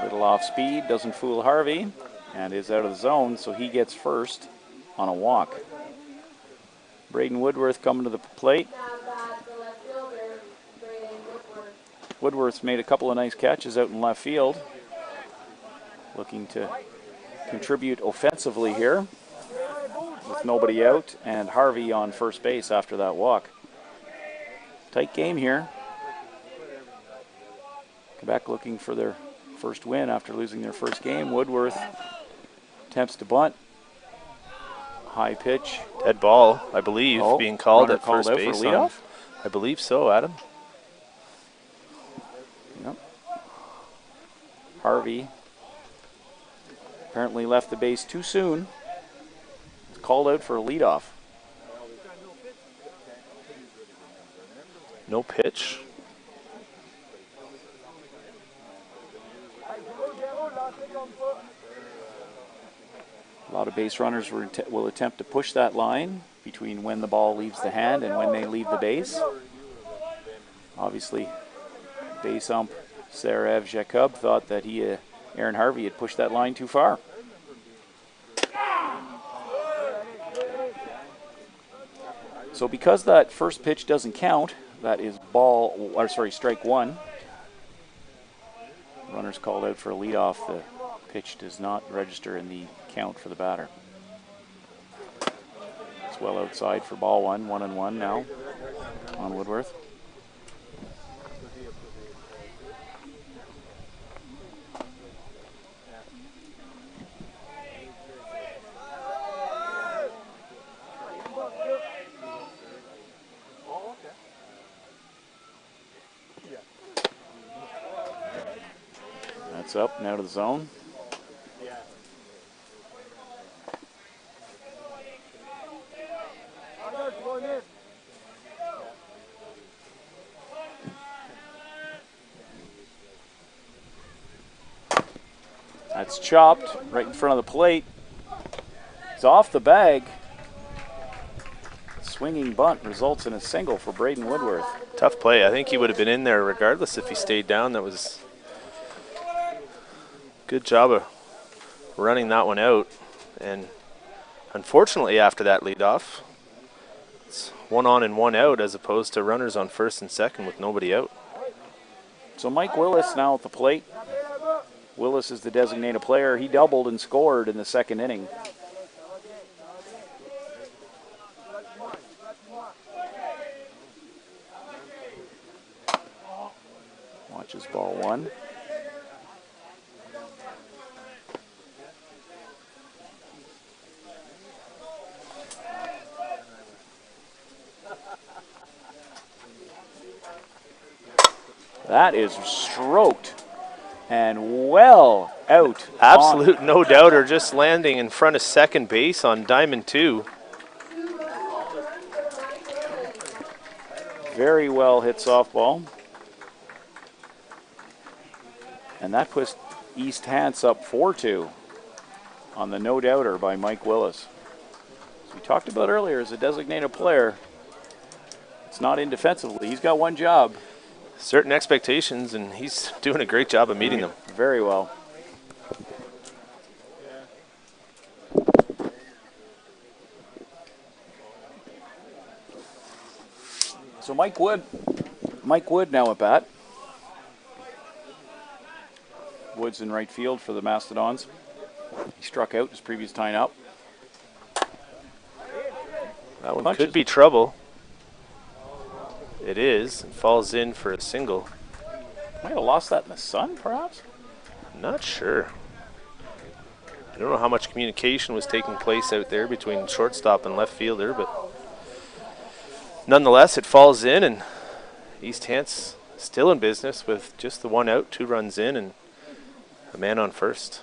Little off speed, doesn't fool Harvey, and is out of the zone, so he gets first on a walk. Braden Woodworth coming to the plate. Woodworth's made a couple of nice catches out in left field. Looking to contribute offensively here with nobody out, and Harvey on first base after that walk. Tight game here. Quebec looking for their first win after losing their first game. Woodworth attempts to bunt. High pitch. Dead ball, I believe, being called at first base. For leadoff? I believe so, Adam. Yep. Harvey apparently left the base too soon. He's called out for a leadoff. No pitch. A lot of base runners will attempt to push that line between when the ball leaves the hand and when they leave the base. Obviously, base ump Sarev Jacob thought that Aaron Harvey had pushed that line too far. So because that first pitch doesn't count, that is strike 1. Runner's called out for a leadoff. The pitch does not register in the count for the batter. It's well outside for ball 1, 1-1 now on Woodworth. That's up and out of the zone. That's chopped right in front of the plate. It's off the bag. Swinging bunt results in a single for Braden Woodworth. Tough play. I think he would have been in there regardless if he stayed down. That was good job of running that one out. And unfortunately, after that leadoff, it's 1 on and 1 out as opposed to runners on first and second with nobody out. So Mike Willis now at the plate. Willis is the designated player. He doubled and scored in the second inning. Watches ball one. That is stroked and well out. Absolute no doubter, just landing in front of second base on diamond 2. Very well hit softball. And that puts East Hants up 4-2 on the no doubter by Mike Willis. As we talked about earlier, as a designated player, it's not in defensively. He's got one job. Certain expectations, and he's doing a great job of meeting them. Very well. So Mike Wood now at bat. Wood's in right field for the Mastodons. He struck out his previous time up. That one could be trouble. It is. It falls in for a single. Might have lost that in the sun, perhaps? Not sure. I don't know how much communication was taking place out there between shortstop and left fielder, but nonetheless, it falls in, and East Hants still in business with just the 1 out, 2 runs in, and a man on first.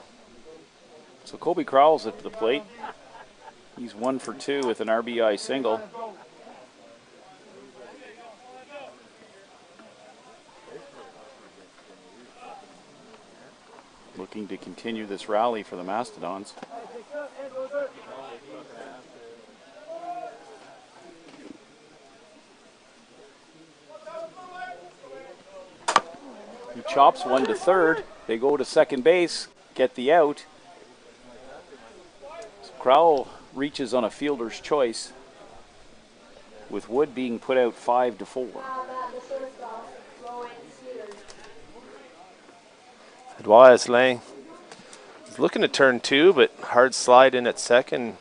So Colby Crowell's at the plate. He's 1 for 2 with an RBI single. Looking to continue this rally for the Mastodons. He chops one to third. They go to second base, get the out. So Crowell reaches on a fielder's choice, with Wood being put out 5-4. Edouard Lang is looking to turn 2, but hard slide in at second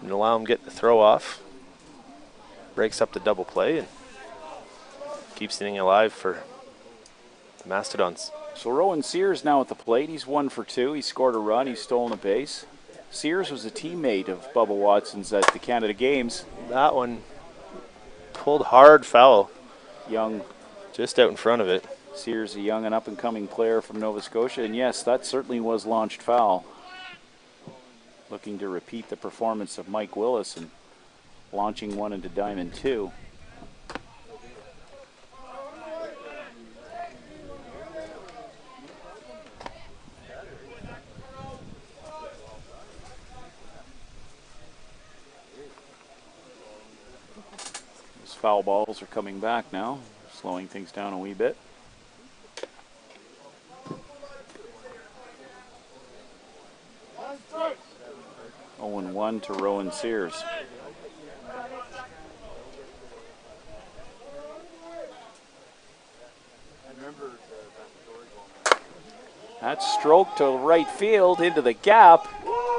and allow him to get the throw off. Breaks up the double play and keeps the inning alive for the Mastodons. So Rowan Sears now at the plate. He's 1 for 2. He scored a run. He's stolen a base. Sears was a teammate of Bubba Watson's at the Canada Games. That one pulled hard foul. Young. Just out in front of it. Sears, a young and up-and-coming player from Nova Scotia, and yes, that certainly was launched foul. Looking to repeat the performance of Mike Willis and launching one into diamond 2. Those foul balls are coming back now, slowing things down a wee bit. 0-1 to Rowan Sears. That stroke to right field into the gap,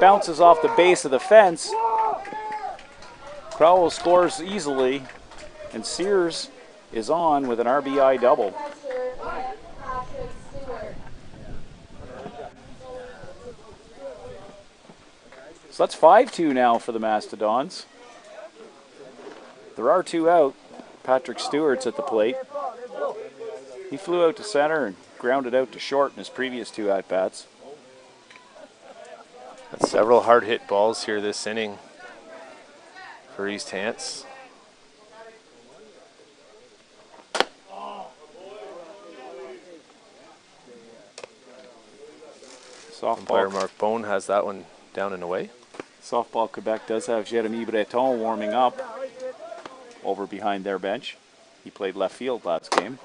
bounces off the base of the fence. Crowell scores easily, and Sears is on with an RBI double. So that's 5-2 now for the Mastodons. There are 2 out. Patrick Stewart's at the plate. He flew out to center and grounded out to short in his previous 2 at-bats. That's several hard hit balls here this inning for East Hants. Umpire Softball. Mark Bone has that one down and away. Softball Quebec does have Jeremy Breton warming up over behind their bench. He played left field last game.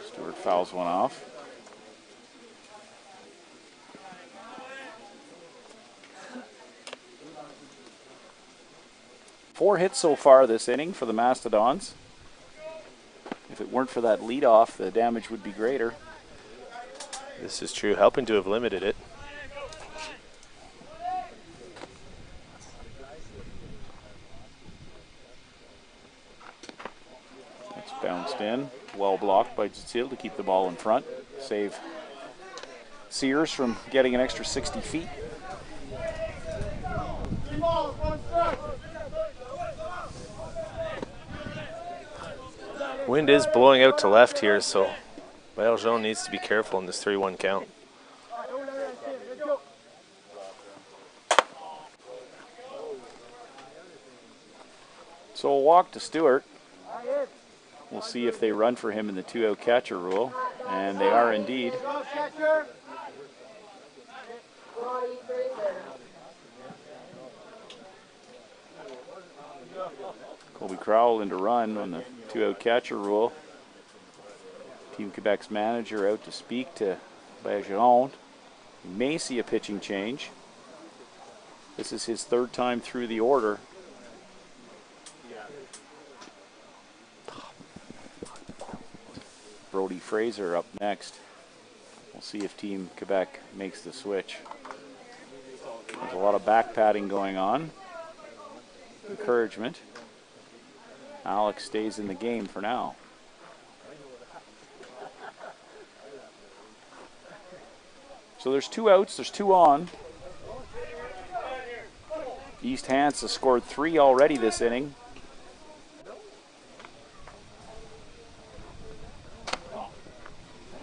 Stewart fouls one off. Four hits so far this inning for the Mastodons. If it weren't for that leadoff, the damage would be greater. This is true, helping to have limited it. It's bounced in. Well blocked by Jutil to keep the ball in front. Save Sears from getting an extra 60 feet. Wind is blowing out to left here, so Bergeron needs to be careful in this 3-1 count. So a walk to Stewart. We'll see if they run for him in the 2-out catcher rule, and they are indeed. Colby Crowell in to run on the 2-out catcher rule. Team Quebec's manager out to speak to Bergeron. We may see a pitching change. This is his third time through the order. Brody Fraser up next. We'll see if Team Quebec makes the switch. There's a lot of back patting going on. Encouragement. Alex stays in the game for now. So there's 2 outs, there's 2 on. East Hants has scored 3 already this inning.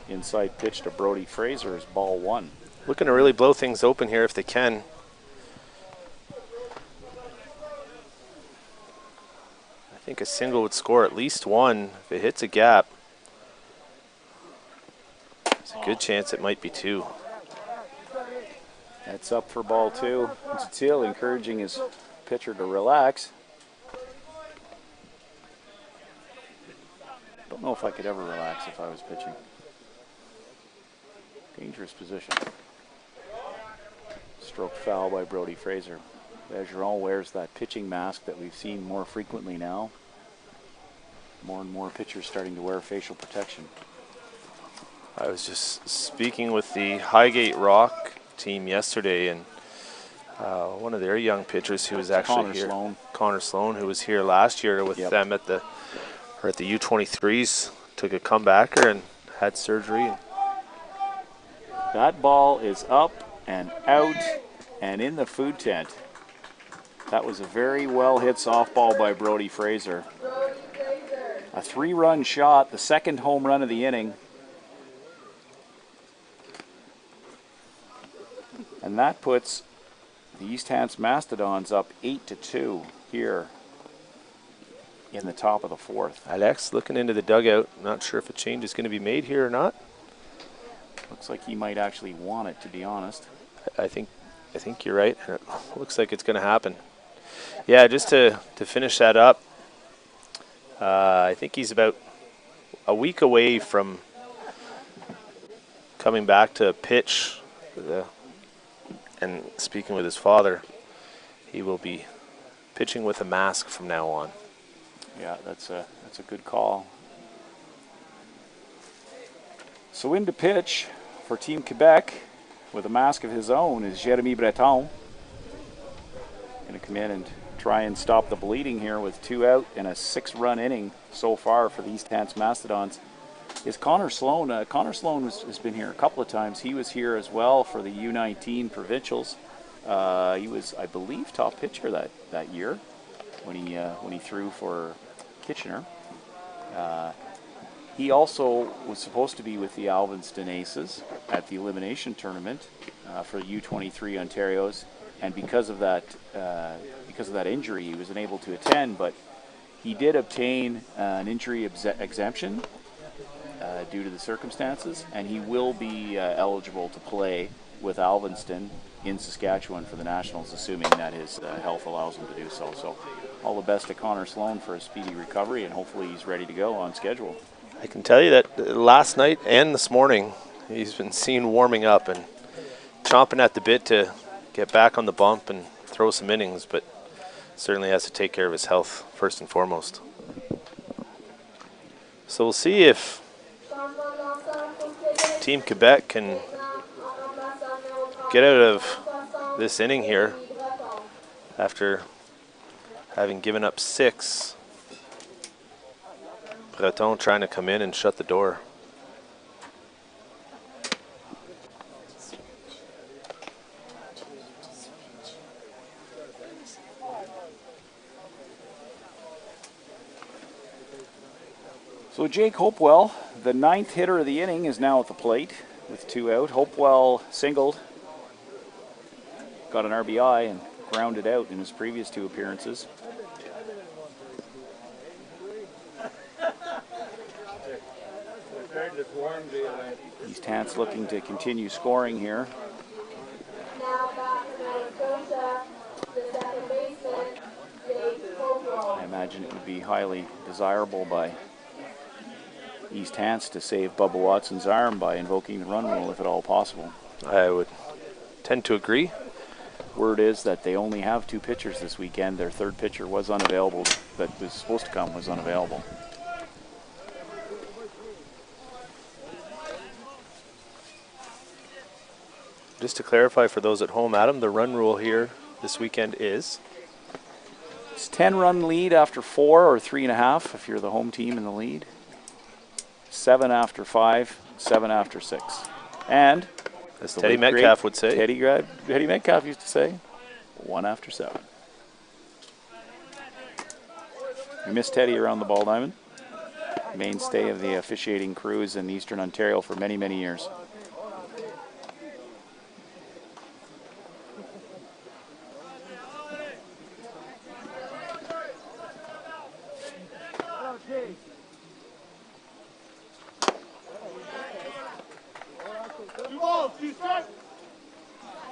Inside pitch to Brody Fraser is ball 1. Looking to really blow things open here if they can. I think a single would score at least 1. If it hits a gap, there's a good chance it might be 2. That's up for ball 2. Jutil encouraging his pitcher to relax. Don't know if I could ever relax if I was pitching. Dangerous position. Stroke foul by Brody Fraser. Bergeron wears that pitching mask that we've seen more frequently now. More and more pitchers starting to wear facial protection. I was just speaking with the Highgate Rock team yesterday, and one of their young pitchers who was actually Connor here, Sloan. Connor Sloan, who was here last year with them at the U23s, took a comebacker and had surgery. That ball is up and out and in the food tent. That was a very well hit softball by Brody Fraser. A 3-run shot, the second home run of the inning. And that puts the East Hants Mastodons up 8-2 here in the top of the 4th. Alex looking into the dugout. Not sure if a change is going to be made here or not. Looks like he might actually want it, to be honest. I think you're right. It looks like it's going to happen. Yeah, just to finish that up, I think he's about a week away from coming back to pitch. And speaking with his father, he will be pitching with a mask from now on. Yeah, that's a good call. So in to pitch for Team Quebec with a mask of his own is Jeremy Breton. Going to come in and try and stop the bleeding here with 2 out and a 6-run inning so far for the East Hants Mastodons. Is Connor Sloan. Connor Sloan has been here a couple of times. He was here as well for the U19 Provincials. He was, I believe, top pitcher that year when he threw for Kitchener. He also was supposed to be with the Alvinston Aces at the elimination tournament for U23 Ontario's, and because of that injury, he was unable to attend. But he did obtain an injury exemption due to the circumstances, and he will be eligible to play with Alvinston in Saskatchewan for the Nationals, assuming that his health allows him to do so. So all the best to Connor Sloan for a speedy recovery, and hopefully he's ready to go on schedule. I can tell you that last night and this morning, he's been seen warming up and chomping at the bit to get back on the bump and throw some innings, but certainly has to take care of his health first and foremost. So we'll see if Team Quebec can get out of this inning here after having given up 6. Breton trying to come in and shut the door. So Jake Hopewell, the 9th hitter of the inning, is now at the plate with 2 out. Hopewell singled, got an RBI, and grounded out in his previous 2 appearances. East Hants looking to continue scoring here. I imagine it would be highly desirable by East Hants to save Bubba Watson's arm by invoking the run rule if at all possible. I would tend to agree. Word is that they only have 2 pitchers this weekend. Their 3rd pitcher was unavailable, that was supposed to come was unavailable. Just to clarify for those at home, Adam, the run rule here this weekend is? It's 10-run lead after 4 or 3.5 if you're the home team in the lead. 7 after 5, 7 after 6. And, as Teddy Metcalf would say. Teddy Metcalf used to say, 1 after 7. We miss Teddy around the ball diamond. Mainstay of the officiating crews in Eastern Ontario for many, many years.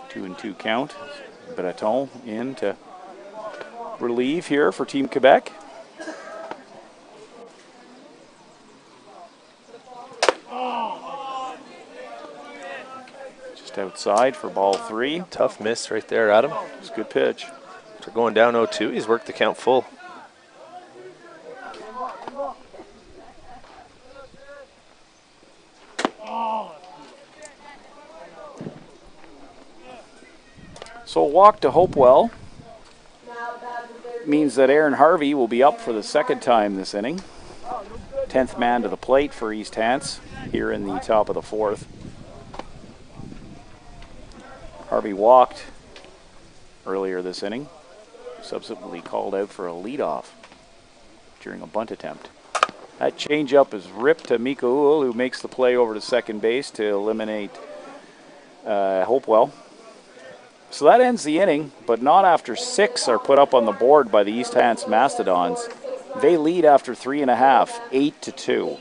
Two and 2 count. Breton in to relieve here for Team Quebec. Just outside for ball 3. Tough miss right there, Adam. It's a good pitch. After going down 0-2, he's worked the count full. So a walk to Hopewell means that Aaron Harvey will be up for the 2nd time this inning. 10th man to the plate for East Hants here in the top of the 4th. Harvey walked earlier this inning, subsequently called out for a leadoff during a bunt attempt. That changeup is ripped to Mika Uhl, who makes the play over to second base to eliminate Hopewell. So that ends the inning, but not after 6 are put up on the board by the East Hants Mastodons. They lead after 3.5, 8-2.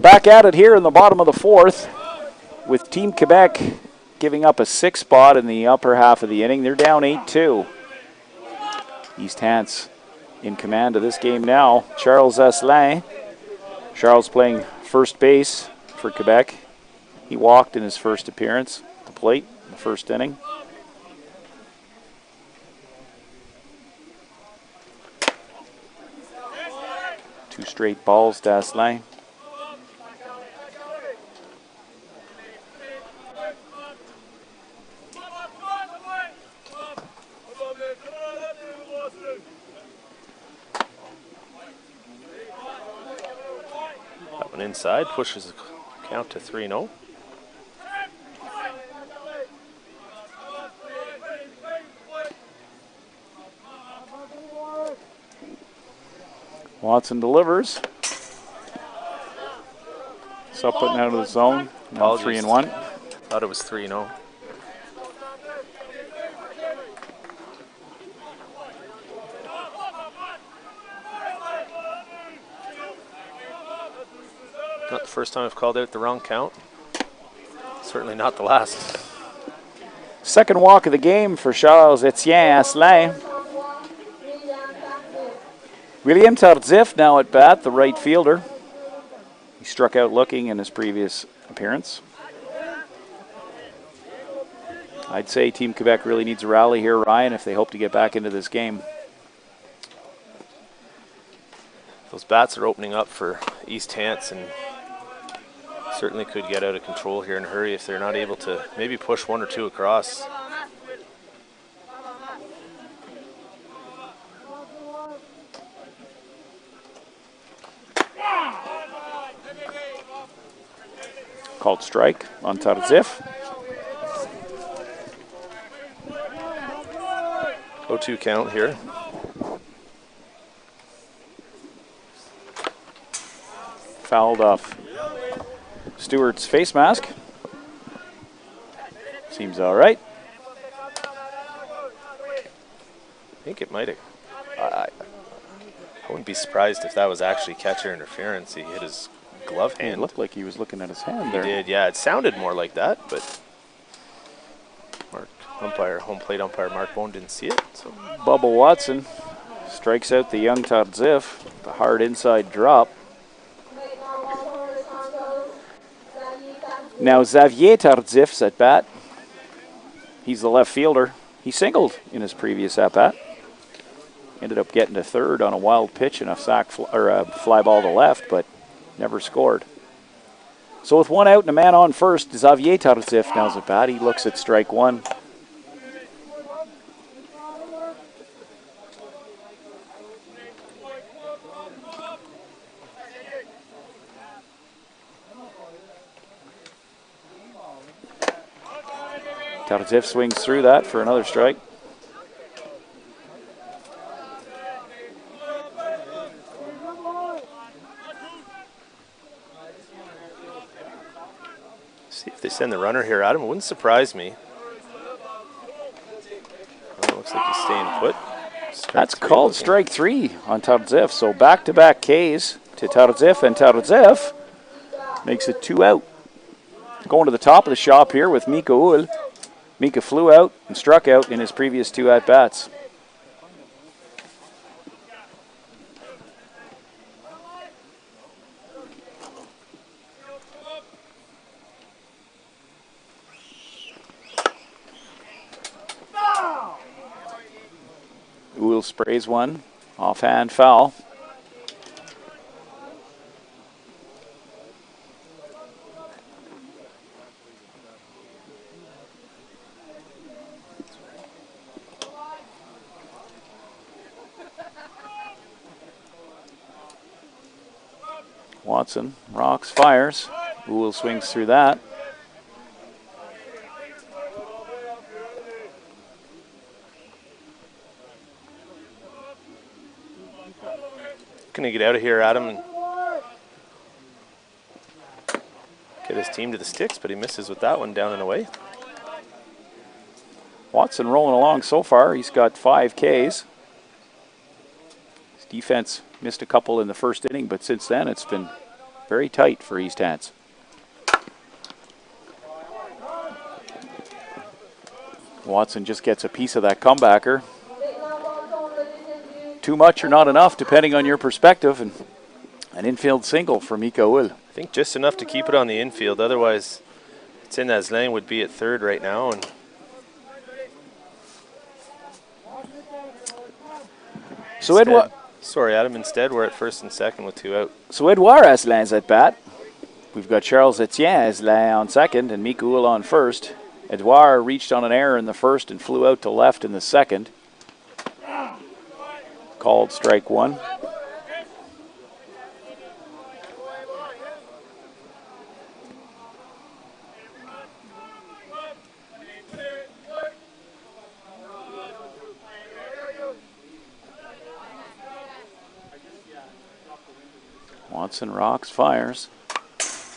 Back at it here in the bottom of the fourth with Team Quebec giving up a 6 spot in the upper half of the inning. They're down 8-2. East Hants in command of this game now. Charles Asselin. Charles playing first base for Quebec. He walked in his first appearance at the plate in the first inning. Two straight balls to Asselin. That one inside pushes the count to 3-0. Watson delivers. So putting out of the zone. Now 3-1. Thought it was 3-0. Not the first time I've called out the wrong count. Certainly not the last. Second walk of the game for Charles Etienne Asselin. William Tardif now at bat, the right fielder. He struck out looking in his previous appearance. I'd say Team Quebec really needs a rally here, Ryan, if they hope to get back into this game. Those bats are opening up for East Hants and certainly could get out of control here in a hurry if they're not able to maybe push one or two across. Called strike on Tardif. 0-2 count here. Fouled off Stewart's face mask. Seems all right. I think it might have. I wouldn't be surprised if that was actually catcher interference. He hit his glove hand. It looked like he was looking at his hand He there. did, yeah. It sounded more like that, but home plate umpire Mark Bone didn't see it. So Bubba Watson strikes out the young Tardif. The hard inside drop. Now Xavier Tardif's at bat. He's the left fielder. He singled in his previous at bat. Ended up getting to third on a wild pitch and a fly ball to left, but never scored. So with one out and a man on first, Xavier Tardif now's at bat. He looks at strike one. Tardif swings through that for another strike. see if they send the runner here at him. It wouldn't surprise me. Oh, looks like he's staying put. That's called strike three on Tardif. So back-to-back Ks to Tardif, and Tardif makes it 2 out. Going to the top of the shop here with Mika Uhl. Mika flew out and struck out in his previous 2 at-bats. Uhl sprays one, offhand foul. Watson rocks, fires. Uhl swings through that. Gonna get out of here, Adam, and get his team to the sticks, but he misses with that one down and away. Watson rolling along so far. He's got 5 Ks. His defense missed a couple in the first inning, but since then it's been very tight for East Hants. Watson just gets a piece of that comebacker. Too much or not enough, depending on your perspective, and an infield single for Mika Will. I think just enough to keep it on the infield. Otherwise, Étienne Asselin would be at third right now. And so Edouard, sorry, Adam. Instead, we're at first and second with 2 out. So Edouard Asselin's at bat. We've got Charles Etienne Asselin on second and Mika Will on first. Edouard reached on an error in the first and flew out to left in the second. Called strike one. Watson rocks, fires.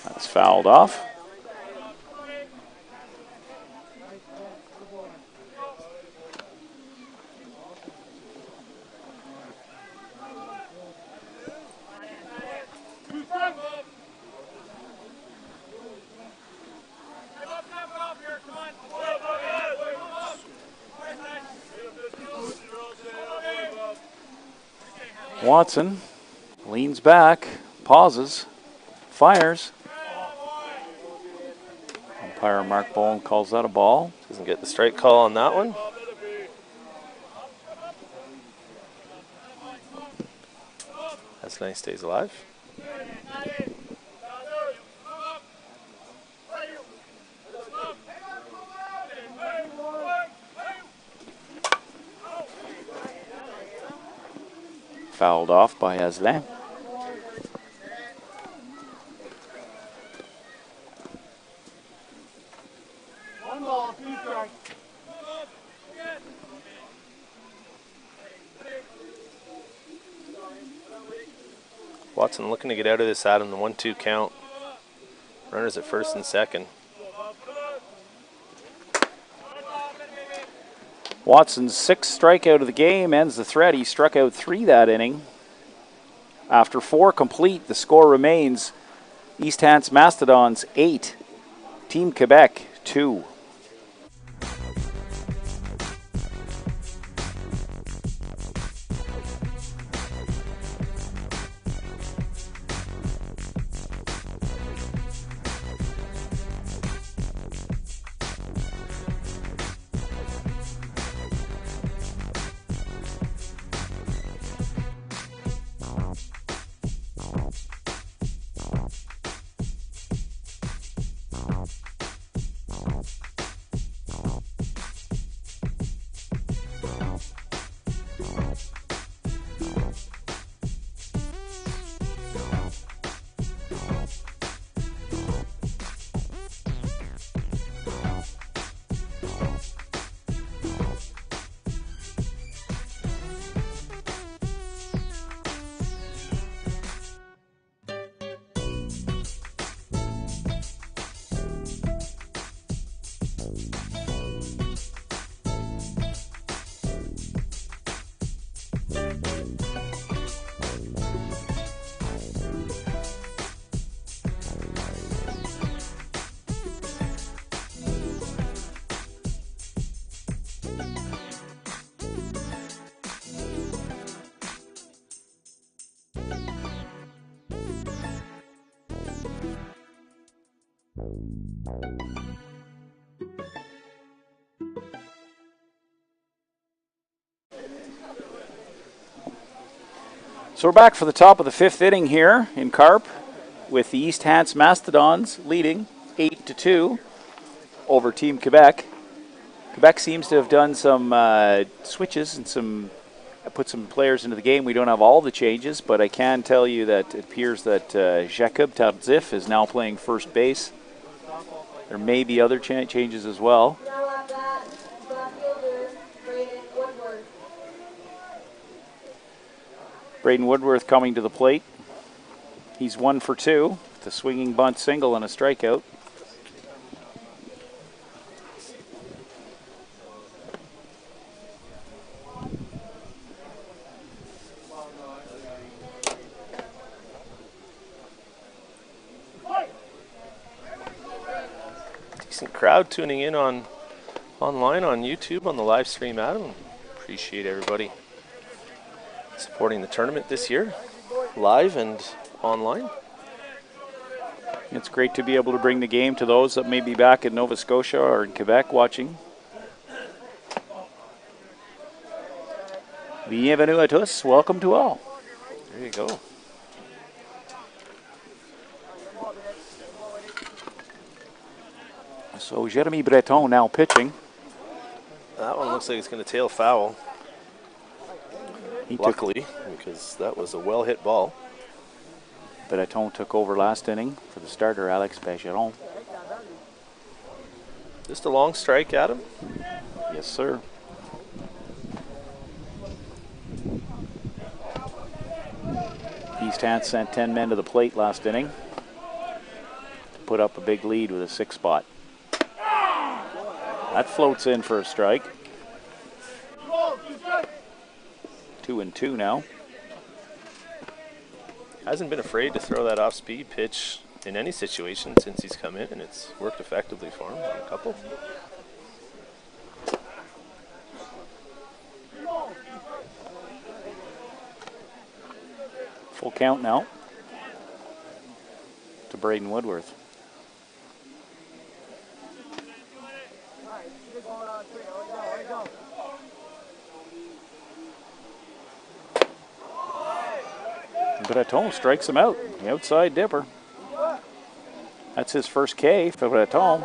That's fouled off. Watson leans back, pauses, fires. Umpire Mark Bowen calls that a ball. Doesn't get the strike call on that one. Asselin stays alive. Fouled off by Asselin. One ball, 2 strikes. Watson looking to get out of this, Adam. The 1-2 count. Runners at first and second. Watson's 6th strikeout of the game ends the threat. He struck out 3 that inning. After 4 complete, the score remains East Hants Mastodons 8, Team Quebec 2. So we're back for the top of the 5th inning here in Carp with the East Hants Mastodons leading 8-2 over Team Quebec. Quebec seems to have done some switches and put some players into the game. We don't have all the changes, but I can tell you that it appears that Jacob Tardif is now playing first base. There may be other changes as well. Braden Woodworth coming to the plate. He's 1 for 2 with a swinging bunt single and a strikeout. crowd tuning in online on YouTube on the live stream, Adam. Appreciate everybody supporting the tournament this year, live and online. It's great to be able to bring the game to those that may be back in Nova Scotia or in Quebec watching. Bienvenue à tous. Welcome to all. There you go. So Jeremy Breton now pitching. That one looks like it's going to tail foul. Luckily, because that was a well-hit ball. Breton took over last inning for the starter, Alex Bergeron. Just a long strike, Adam. Yes, sir. East Hants sent 10 men to the plate last inning to put up a big lead with a 6 spot. That floats in for a strike. 2-2 now. Hasn't been afraid to throw that off-speed pitch in any situation since he's come in, and it's worked effectively for him on a couple. Full count now to Braden Woodworth. Breton strikes him out, the outside dipper. That's his first K for Breton.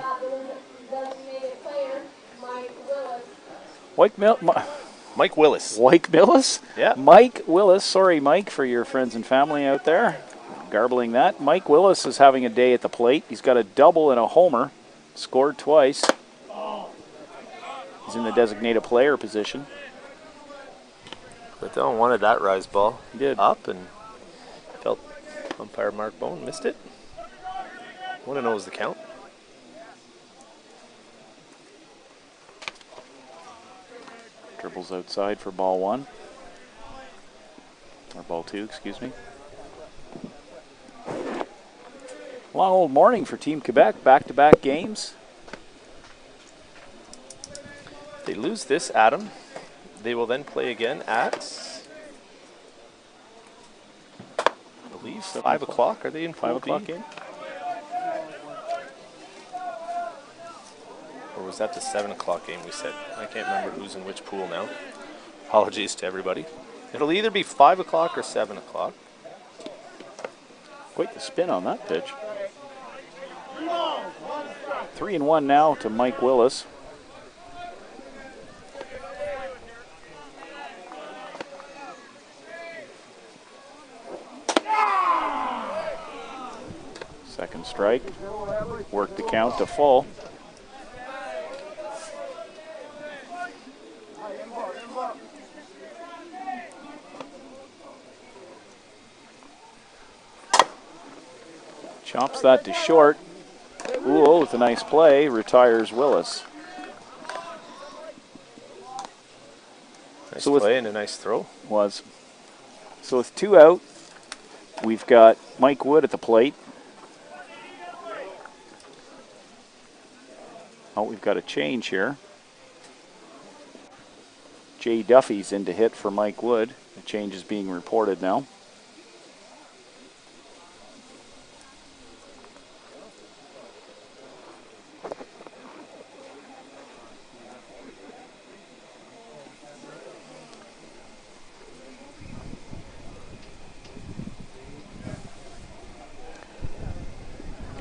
Mike Willis. Mike Willis? Yeah. Mike Willis. Sorry, Mike, for your friends and family out there. Garbling that. Mike Willis is having a day at the plate. He's got a double and a homer. Scored twice. He's in the designated player position. Breton wanted that rise ball. He did. Up and felt umpire Mark Bone missed it. 1-0 is the count. Dribbles outside for ball 1. Or ball 2, excuse me. Long old morning for Team Quebec. Back-to-back games. If they lose this, Adam, they will then play again at, I believe, 5 o'clock. Are they in 5 o'clock game? Or was that the 7 o'clock game we said? I can't remember who's in which pool now. Apologies to everybody. It'll either be 5 o'clock or 7 o'clock. Quite the spin on that pitch. 3-1 now to Mike Willis. Second strike. Work the count to full. Chops that to short. Ooh, with a nice play, retires Willis. Nice play and a nice throw. Was. So with 2 out, we've got Mike Wood at the plate. Oh, we've got a change here. Jay Duffy's in to hit for Mike Wood. The change is being reported now.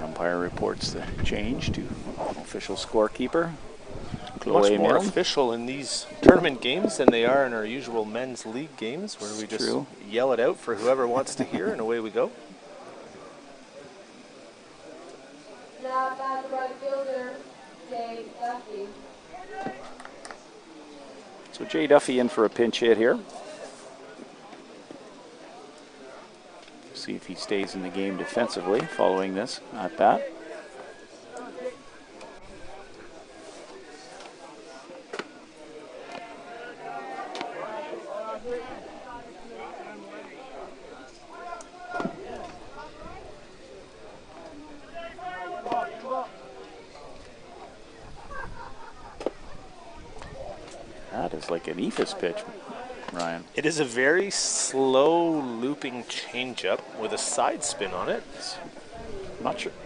Umpire reports the change to official scorekeeper. Much more official in these tournament games than they are in our usual men's league games, where we just yell it out for whoever wants to hear, and away we go. Now back right fielder, Jay Duffy. So Jay Duffy in for a pinch hit here. See if he stays in the game defensively following this at bat. That is like an ephus pitch, Ryan. It is a very slow looping changeup with a side spin on it.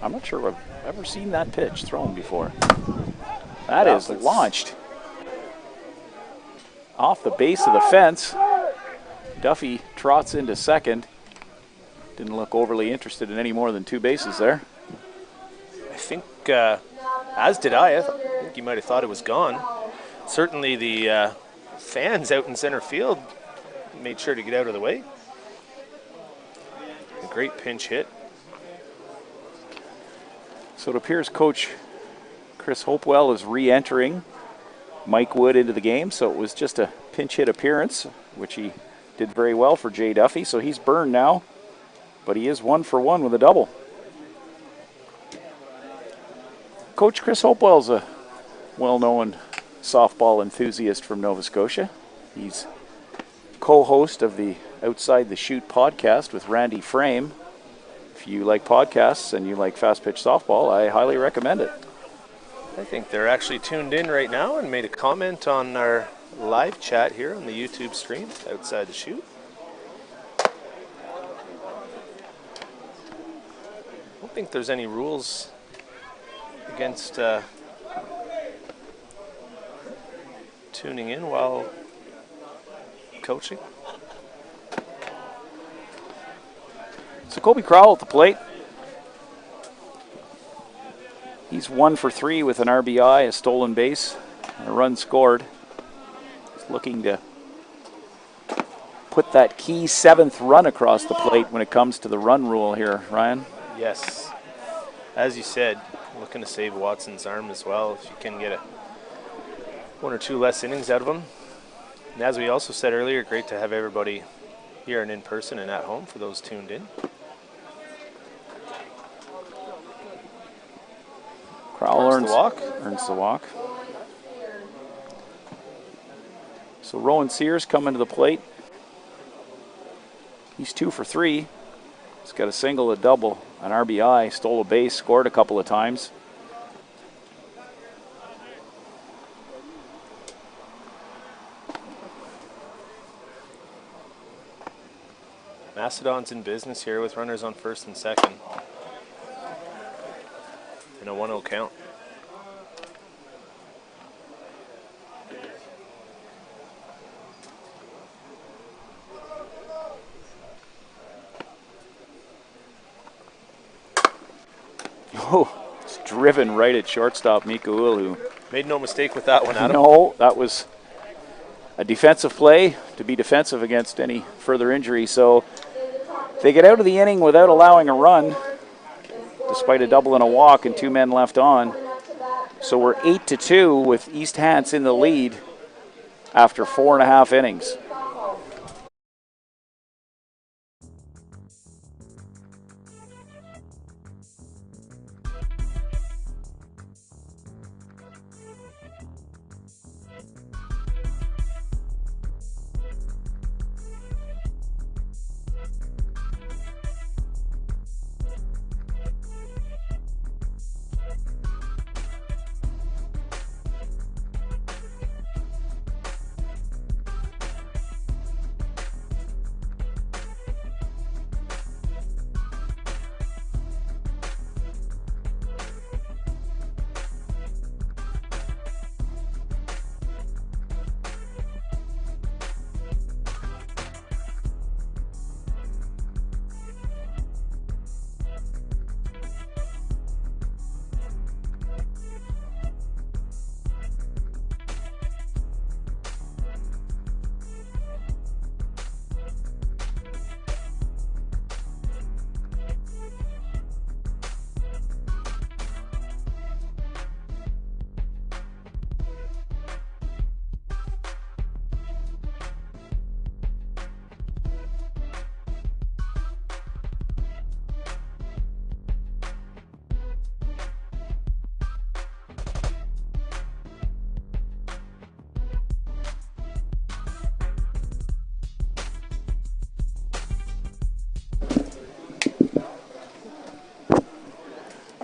I'm not sure I've ever seen that pitch thrown before. That is launched off the base of the fence. Duffy trots into second. Didn't look overly interested in any more than 2 bases there. I think, as did I think you might have thought it was gone. Certainly the fans out in center field made sure to get out of the way. A great pinch hit. So it appears Coach Chris Hopewell is re-entering Mike Wood into the game. So it was just a pinch hit appearance, which he did very well for Jay Duffy. So he's burned now, but he is 1 for 1 with a double. Coach Chris Hopewell's a well-known softball enthusiast from Nova Scotia. He's co-host of the Outside the Shoot podcast with Randy Frame. If you like podcasts and you like fast pitch softball, I highly recommend it. I think they're actually tuned in right now and made a comment on our live chat here on the YouTube stream, Outside the Shoot. I don't think there's any rules against tuning in while coaching. So Kobe Crowell at the plate. He's 1 for 3 with an RBI, a stolen base, and a run scored. He's looking to put that key 7th run across the plate when it comes to the run rule here, Ryan. Yes. As you said, looking to save Watson's arm as well if you can get 1 or 2 less innings out of him. And as we also said earlier, great to have everybody here and in person and at home for those tuned in. Crowell earns the walk. So Rowan Sears coming to the plate. He's 2 for 3. He's got a single, a double, an RBI, stole a base, scored a couple of times. Mastodons in business here with runners on first and second. In a 1-0 count. Oh, it's driven right at shortstop Mika Ulu. Made no mistake with that one, Adam. No, that was a defensive play to be defensive against any further injury. So they get out of the inning without allowing a run, despite a double and a walk and 2 men left on. So we're 8-2 with East Hants in the lead after 4.5 innings.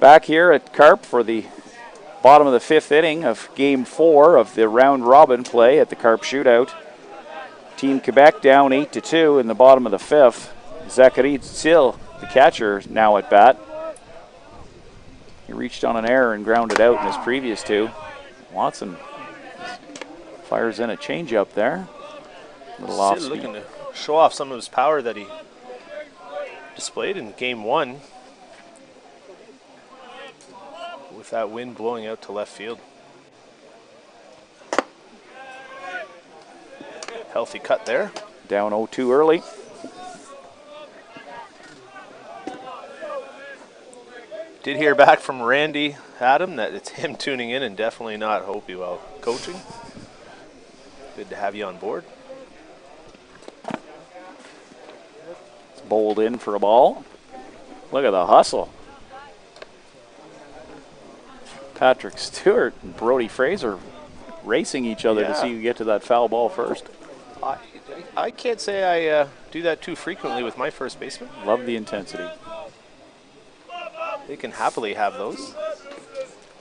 Back here at Carp for the Bottom of the 5th inning of Game 4 of the round robin play at the Carp Shootout. Team Quebec down 8-2 in the bottom of the 5th. Zachary Tzil, the catcher, now at bat. He reached on an error and grounded out in his previous 2. Watson fires in a changeup there. Little off Sid speed. looking to show off some of his power that he displayed in Game 1 with that wind blowing out to left field. Healthy cut there. Down 0-2 early. Did hear back from Randy Adam that it's him tuning in and definitely not Hopi while coaching. Good to have you on board. It's bowled in for a ball. Look at the hustle. Patrick Stewart and Brody Fraser racing each other to see who get to that foul ball first. I can't say I do that too frequently with my first baseman. Love the intensity. They can happily have those.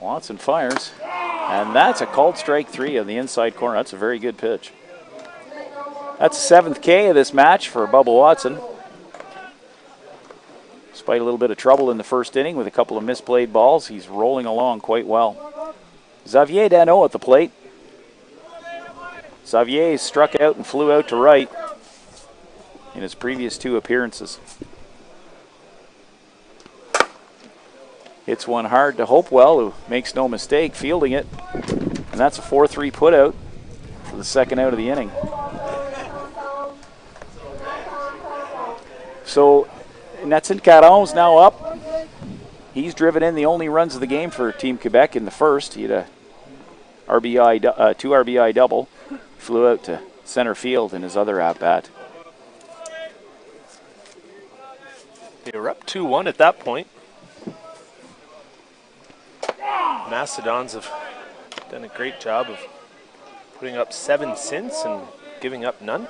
Watson fires, and that's a called strike 3 on the inside corner. That's a very good pitch. That's 7th K of this match for Bubba Watson. Despite a little bit of trouble in the first inning with a couple of misplayed balls, he's rolling along quite well. Xavier Dano at the plate. Xavier struck out and flew out to right in his previous 2 appearances. Hits one hard to Hopewell, who makes no mistake fielding it. And that's a 4-3 putout for the second out of the inning. So Nathan Caron's now up. He's driven in the only runs of the game for Team Quebec in the first. He had a 2 RBI double. Flew out to center field in his other at-bat. They were up 2-1 at that point. Mastodons have done a great job of putting up 7 since and giving up none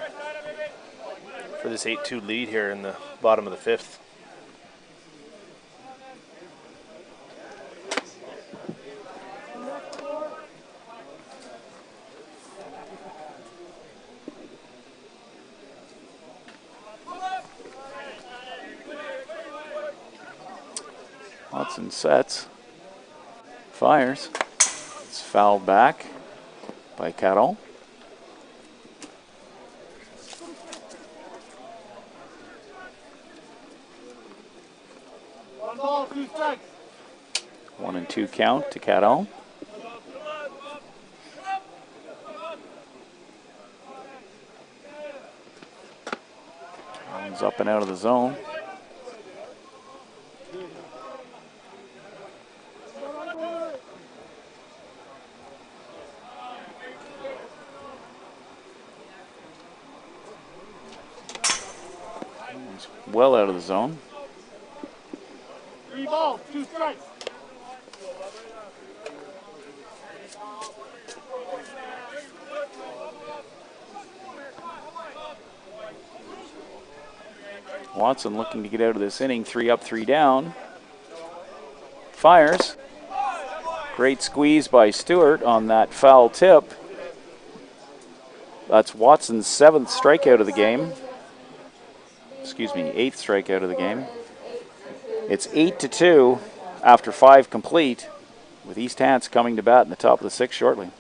for this 8-2 lead here in the bottom of the 5th. Watson sets, fires. It's fouled back by Caron. One ball, 2 strikes. 1-2 count to Caron. He's up and out of the zone. He's well out of the zone. 3 balls, 2 strikes. Watson looking to get out of this inning, 3 up, 3 down. Fires. Great squeeze by Stewart on that foul tip. That's Watson's 7th strikeout of the game. Excuse me, 8th strikeout of the game. It's 8-2 after 5 complete, with East Hants coming to bat in the top of the 6th shortly.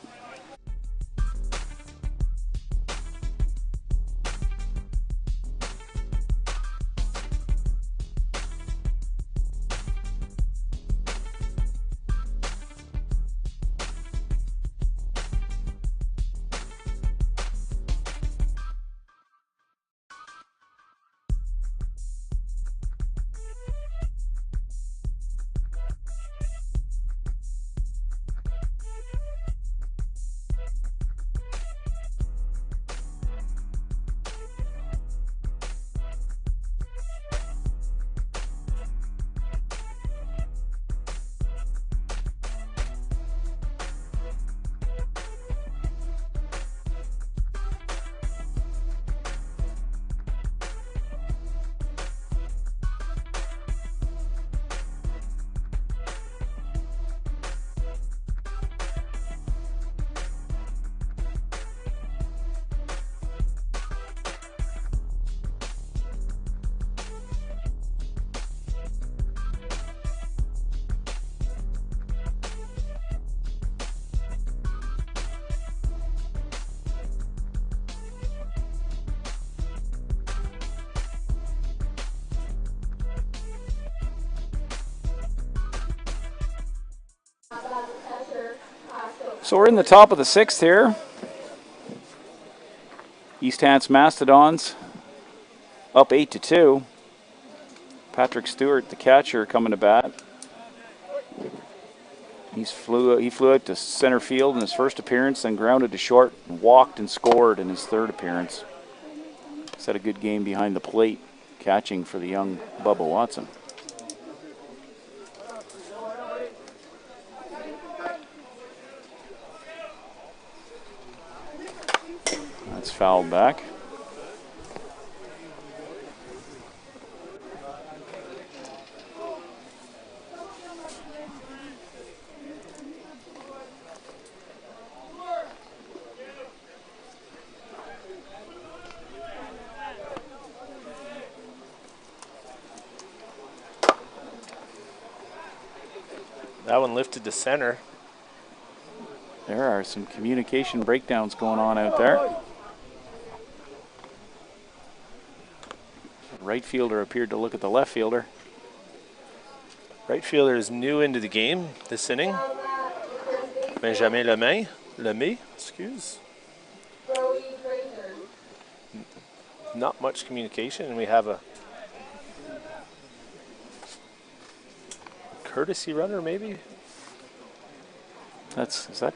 So we're in the top of the 6th here. East Hants Mastodons up 8-2. Patrick Stewart, the catcher, coming to bat. He flew out to center field in his first appearance, then grounded to short, and walked and scored in his 3rd appearance. He's had a good game behind the plate, catching for the young Bubba Watson. That's fouled back. That one lifted to center. There are some communication breakdowns going on out there. The right fielder appeared to look at the left fielder. Right fielder is new into the game this inning. Benjamin Lemay, excuse. Not much communication, and we have a courtesy runner, maybe? Is that?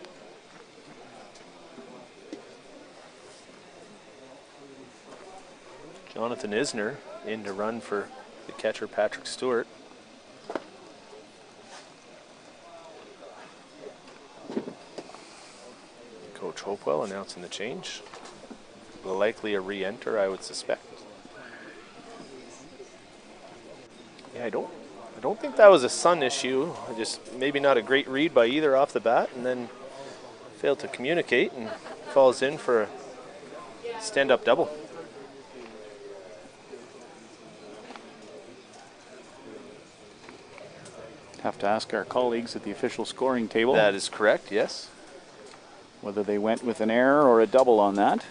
Jonathan Isner in to run for the catcher, Patrick Stewart. Coach Hopewell announcing the change. Likely a re-enter, I would suspect. Yeah, I don't think that was a sun issue. Just maybe not a great read by either off the bat, and then failed to communicate and falls in for a stand-up double. Have to ask our colleagues at the official scoring table. That is correct, yes. Whether they went with an error or a double on that.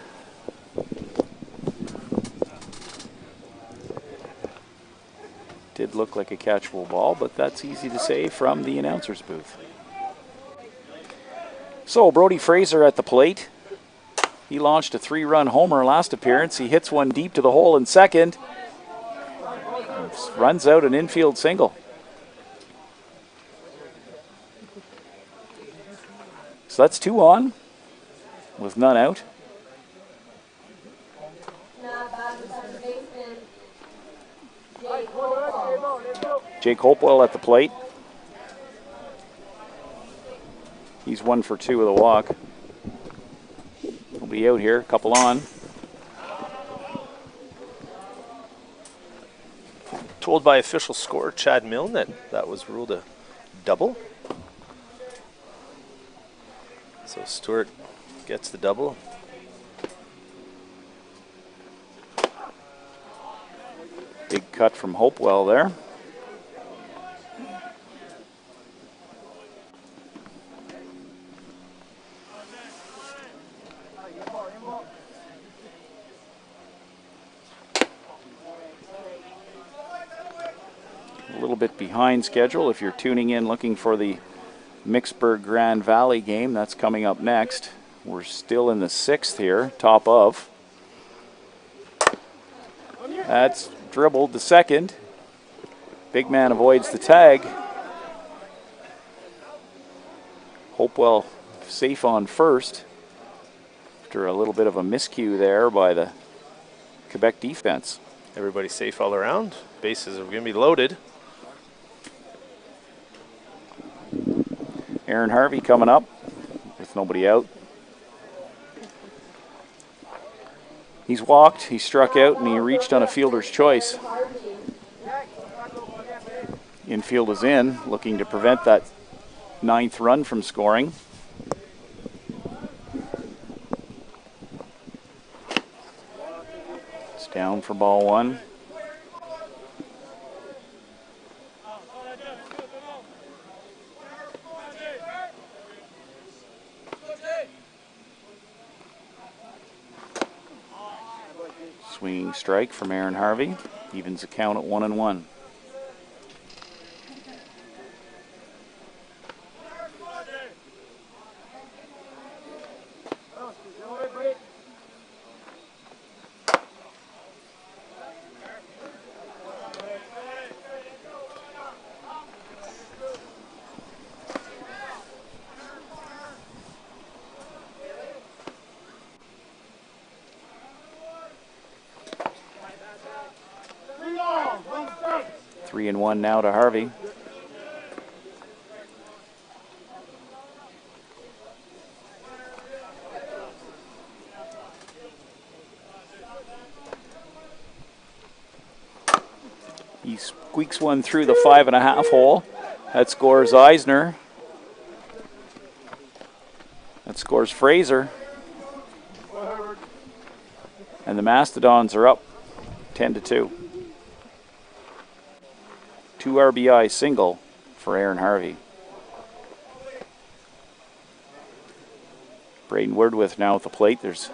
Did look like a catchable ball, but that's easy to say from the announcer's booth. So Brody Fraser at the plate. He launched a 3-run homer last appearance. He hits one deep to the hole in second. Runs out an infield single. So that's 2 on with none out. Jake Hopewell at the plate. He's 1 for 2 with a walk. He'll be out here, couple on. Told by official scorer Chad Milne that was ruled a double. So Stewart gets the double. Big cut from Hopewell there. A little bit behind schedule if you're tuning in looking for the Mixburg Grand Valley game. That's coming up next. We're still in the 6th here, top of. That's dribbled to second. Big man avoids the tag. Hopewell safe on first after a little bit of a miscue there by the Quebec defense. Everybody safe all around. Bases are going to be loaded. Aaron Harvey coming up with nobody out. He's walked, he struck out, and he reached on a fielder's choice. Infield is in, looking to prevent that 9th run from scoring. It's down for ball 1. Swinging strike from Aaron Harvey. Evens the count at 1-1. 3-1 now to Harvey. He squeaks one through the 5.5 hole. That scores Eisner. That scores Fraser. And the Mastodons are up 10-2. 2 RBI single for Aaron Harvey. Braden Woodworth now at the plate. There's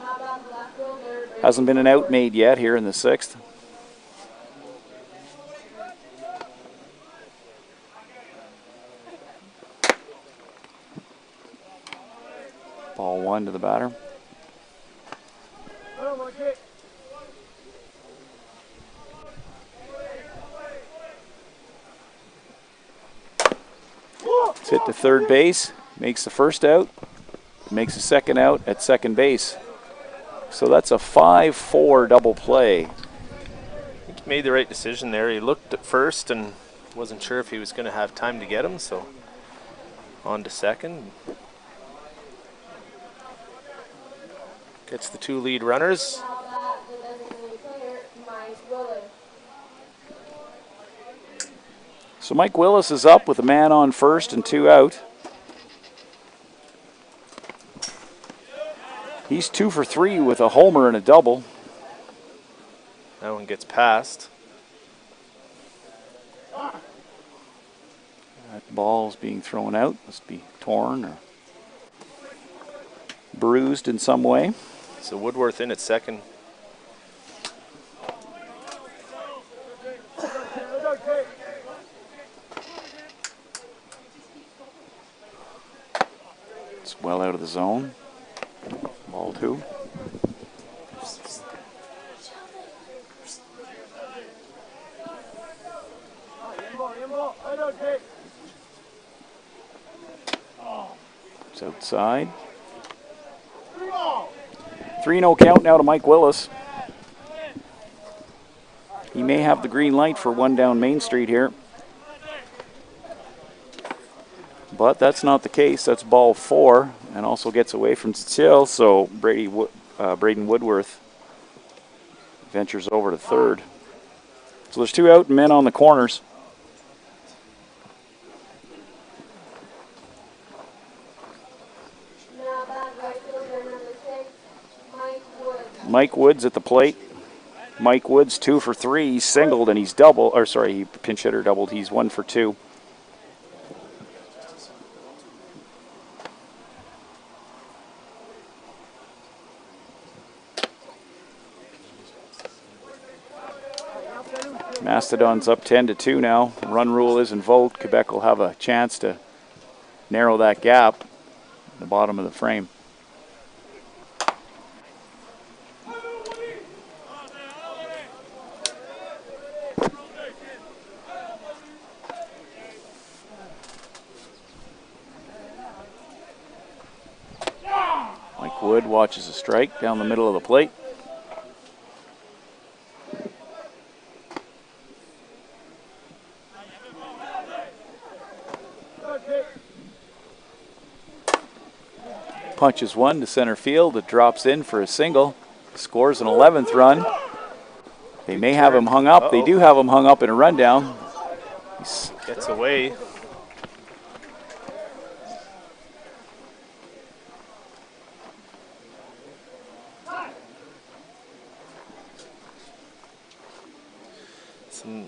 hasn't been an out made yet here in the 6th. Ball 1 to the batter. It's hit to third base, makes the first out, makes the second out at second base. So that's a 5-4 double play. I think he made the right decision there. He looked at first and wasn't sure if he was going to have time to get him, so on to second. Gets the 2 lead runners. So Mike Willis is up with a man on first and 2 out. He's 2 for 3 with a homer and a double. That one gets past. That ball's being thrown out. Must be torn or bruised in some way. So Woodworth in at second. It's well out of the zone. Ball 2. It's outside. 3-0 count now to Mike Willis. He may have the green light for one down Main Street here. But that's not the case. That's ball 4 and also gets away from Chill. So Braden Woodworth ventures over to third. So there's 2 out and men on the corners. Mike Woods at the plate. Mike Woods 2 for 3. He's singled and he's doubled. Or sorry, he pinch hitter doubled. He's 1 for 2. Mastodons up 10-2 now. Run rule is invoked. Quebec will have a chance to narrow that gap at the bottom of the frame. Mike Wood watches a strike down the middle of the plate. Punches one to center field. It drops in for a single. Scores an 11th run. They may have him hung up. They do have him hung up in a rundown. Gets away. Some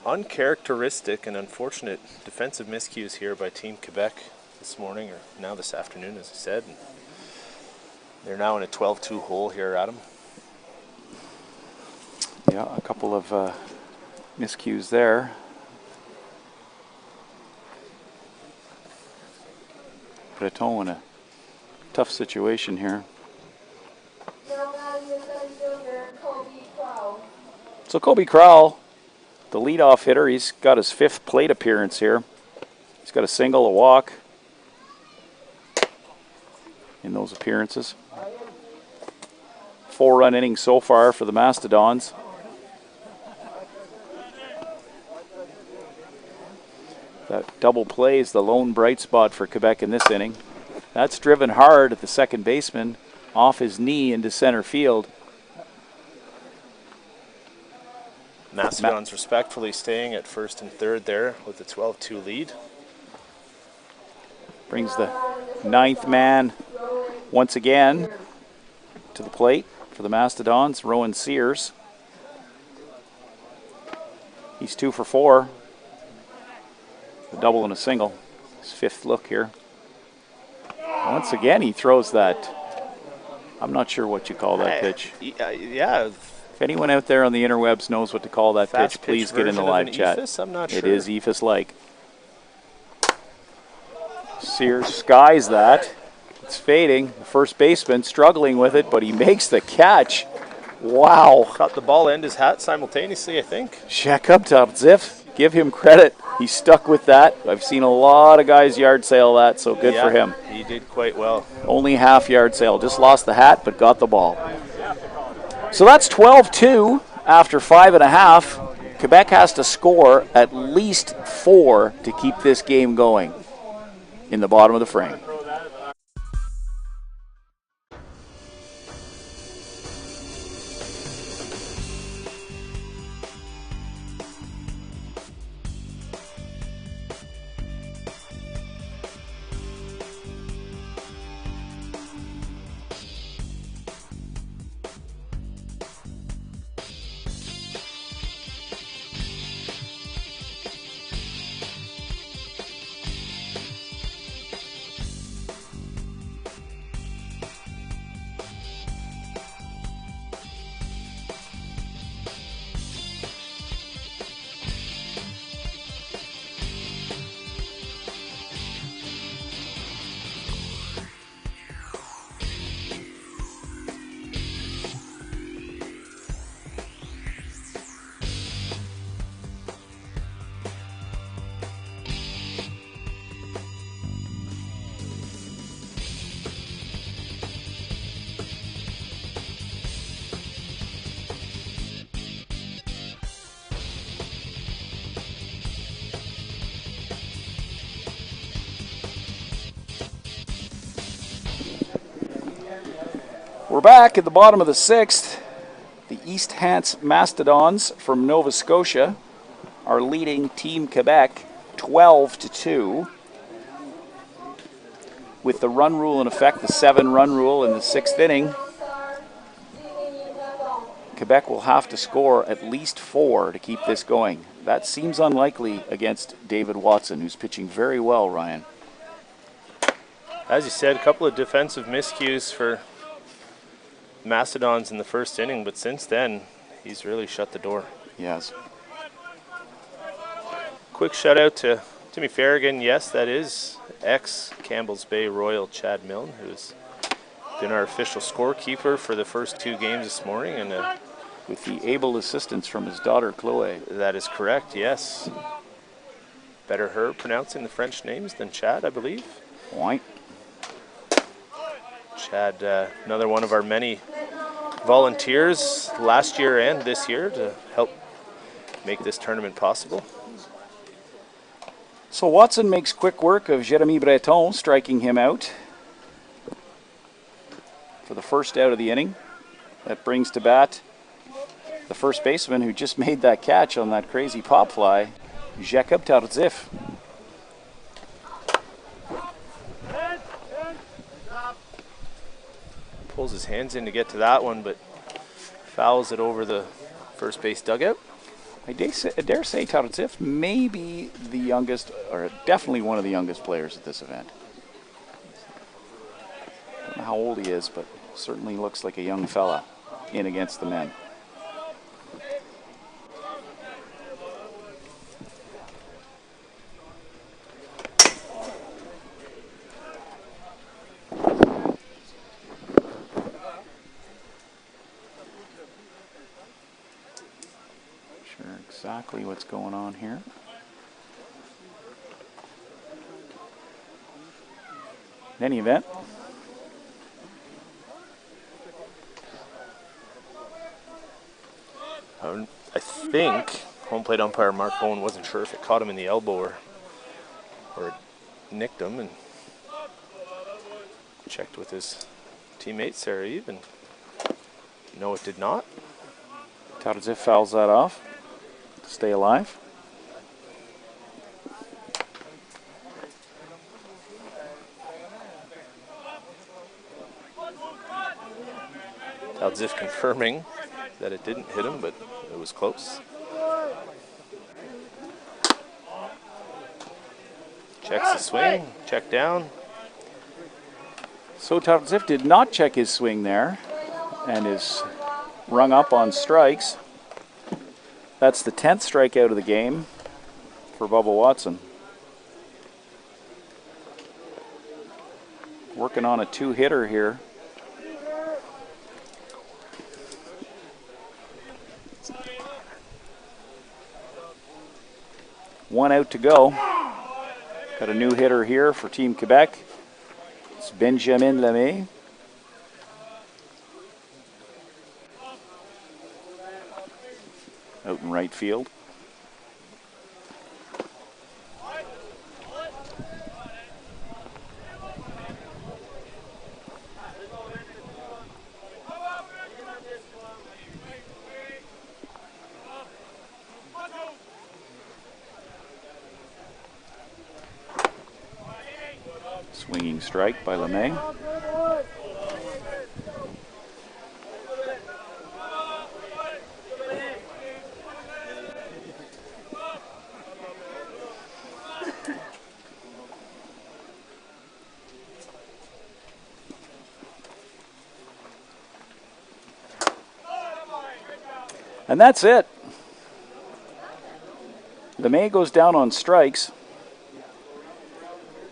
uncharacteristic and unfortunate defensive miscues here by Team Quebec this morning, or now this afternoon, as I said. And they're now in a 12-2 hole here, Adam. Yeah, a couple of miscues there. Breton in a tough situation here. So Kobe Crowell, the leadoff hitter, he's got his 5th plate appearance here. He's got a single, a walk in those appearances. 4-run inning so far for the Mastodons. double play is the lone bright spot for Quebec in this inning. That's driven hard at the second baseman, off his knee into center field. Mastodons respectfully staying at first and third there with a 12-2 lead. Brings the ninth man once again to the plate for the Mastodons, Rowan Sears. He's 2 for 4. A double and a single. His fifth look here. Once again, he throws that. I'm not sure what you call that pitch. Yeah. If anyone out there on the interwebs knows what to call that pitch, please get in the live chat. Ephus? I'm not sure. It is Ephus-like. Sears skies that. It's fading. The first baseman struggling with it, but he makes the catch. Wow. Caught the ball and his hat simultaneously, I think. Shakubtavzif, give him credit. He stuck with that. I've seen a lot of guys yard sail that, so good for him. He did quite well. Only half yard sail. Just lost the hat, but got the ball. So that's 12-2 after 5.5. Quebec has to score at least 4 to keep this game going in the bottom of the frame. We're back at the bottom of the 6th. The East Hants Mastodons from Nova Scotia are leading Team Quebec 12-2. With the run rule in effect, the 7-run rule in the 6th inning, Quebec will have to score at least 4 to keep this going. That seems unlikely against David Watson, who's pitching very well, Ryan. As you said, a couple of defensive miscues for Mastodons in the first inning, but since then, he's really shut the door. Yes. Quick shout out to Timmy Farragon. Yes, that is ex-Campbell's Bay Royal Chad Milne, who's been our official scorekeeper for the first 2 games this morning. And with the able assistance from his daughter, Chloe. That is correct, yes. Better her pronouncing the French names than Chad, I believe. Point. Chad, another one of our many volunteers last year and this year to help make this tournament possible. So Watson makes quick work of Jeremy Breton, striking him out for the first out of the inning. That brings to bat the first baseman who just made that catch on that crazy pop fly, Jacob Tarzif. Pulls his hands in to get to that one, but fouls it over the first base dugout. I dare say Tarzif may be the youngest, or definitely one of the youngest players at this event. Don't know how old he is, but certainly looks like a young fella in against the men. Exactly what's going on here. In any event, I think home plate umpire Mark Bowen wasn't sure if it caught him in the elbow or or it nicked him, and checked with his teammate Sarah-Eve, and no, it did not. Tautzif fouls that off to stay alive. Tautzif confirming that it didn't hit him, but it was close. Checks the swing, check down. So Tautzif did not check his swing there and is rung up on strikes. That's the 10th strikeout of the game for Bubba Watson. Working on a two-hitter here. One out to go. Got a new hitter here for Team Quebec. It's Benjamin Lemay. Out in right field. Swinging strike by Lemay. And that's it. Lemay goes down on strikes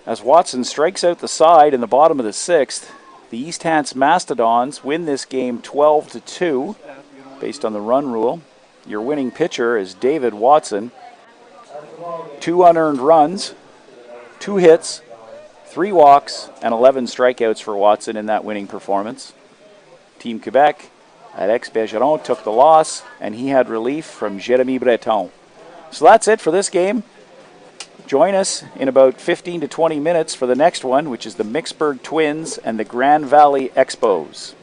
as Watson strikes out the side in the bottom of the 6th. The East Hants Mastodons win this game 12-2 based on the run rule. Your winning pitcher is David Watson. 2 unearned runs, 2 hits, 3 walks, and 11 strikeouts for Watson in that winning performance. Team Quebec, Alex Bergeron took the loss, and he had relief from Jérémy Breton. So that's it for this game. Join us in about 15 to 20 minutes for the next one, which is the Mixburg Twins and the Grand Valley Expos.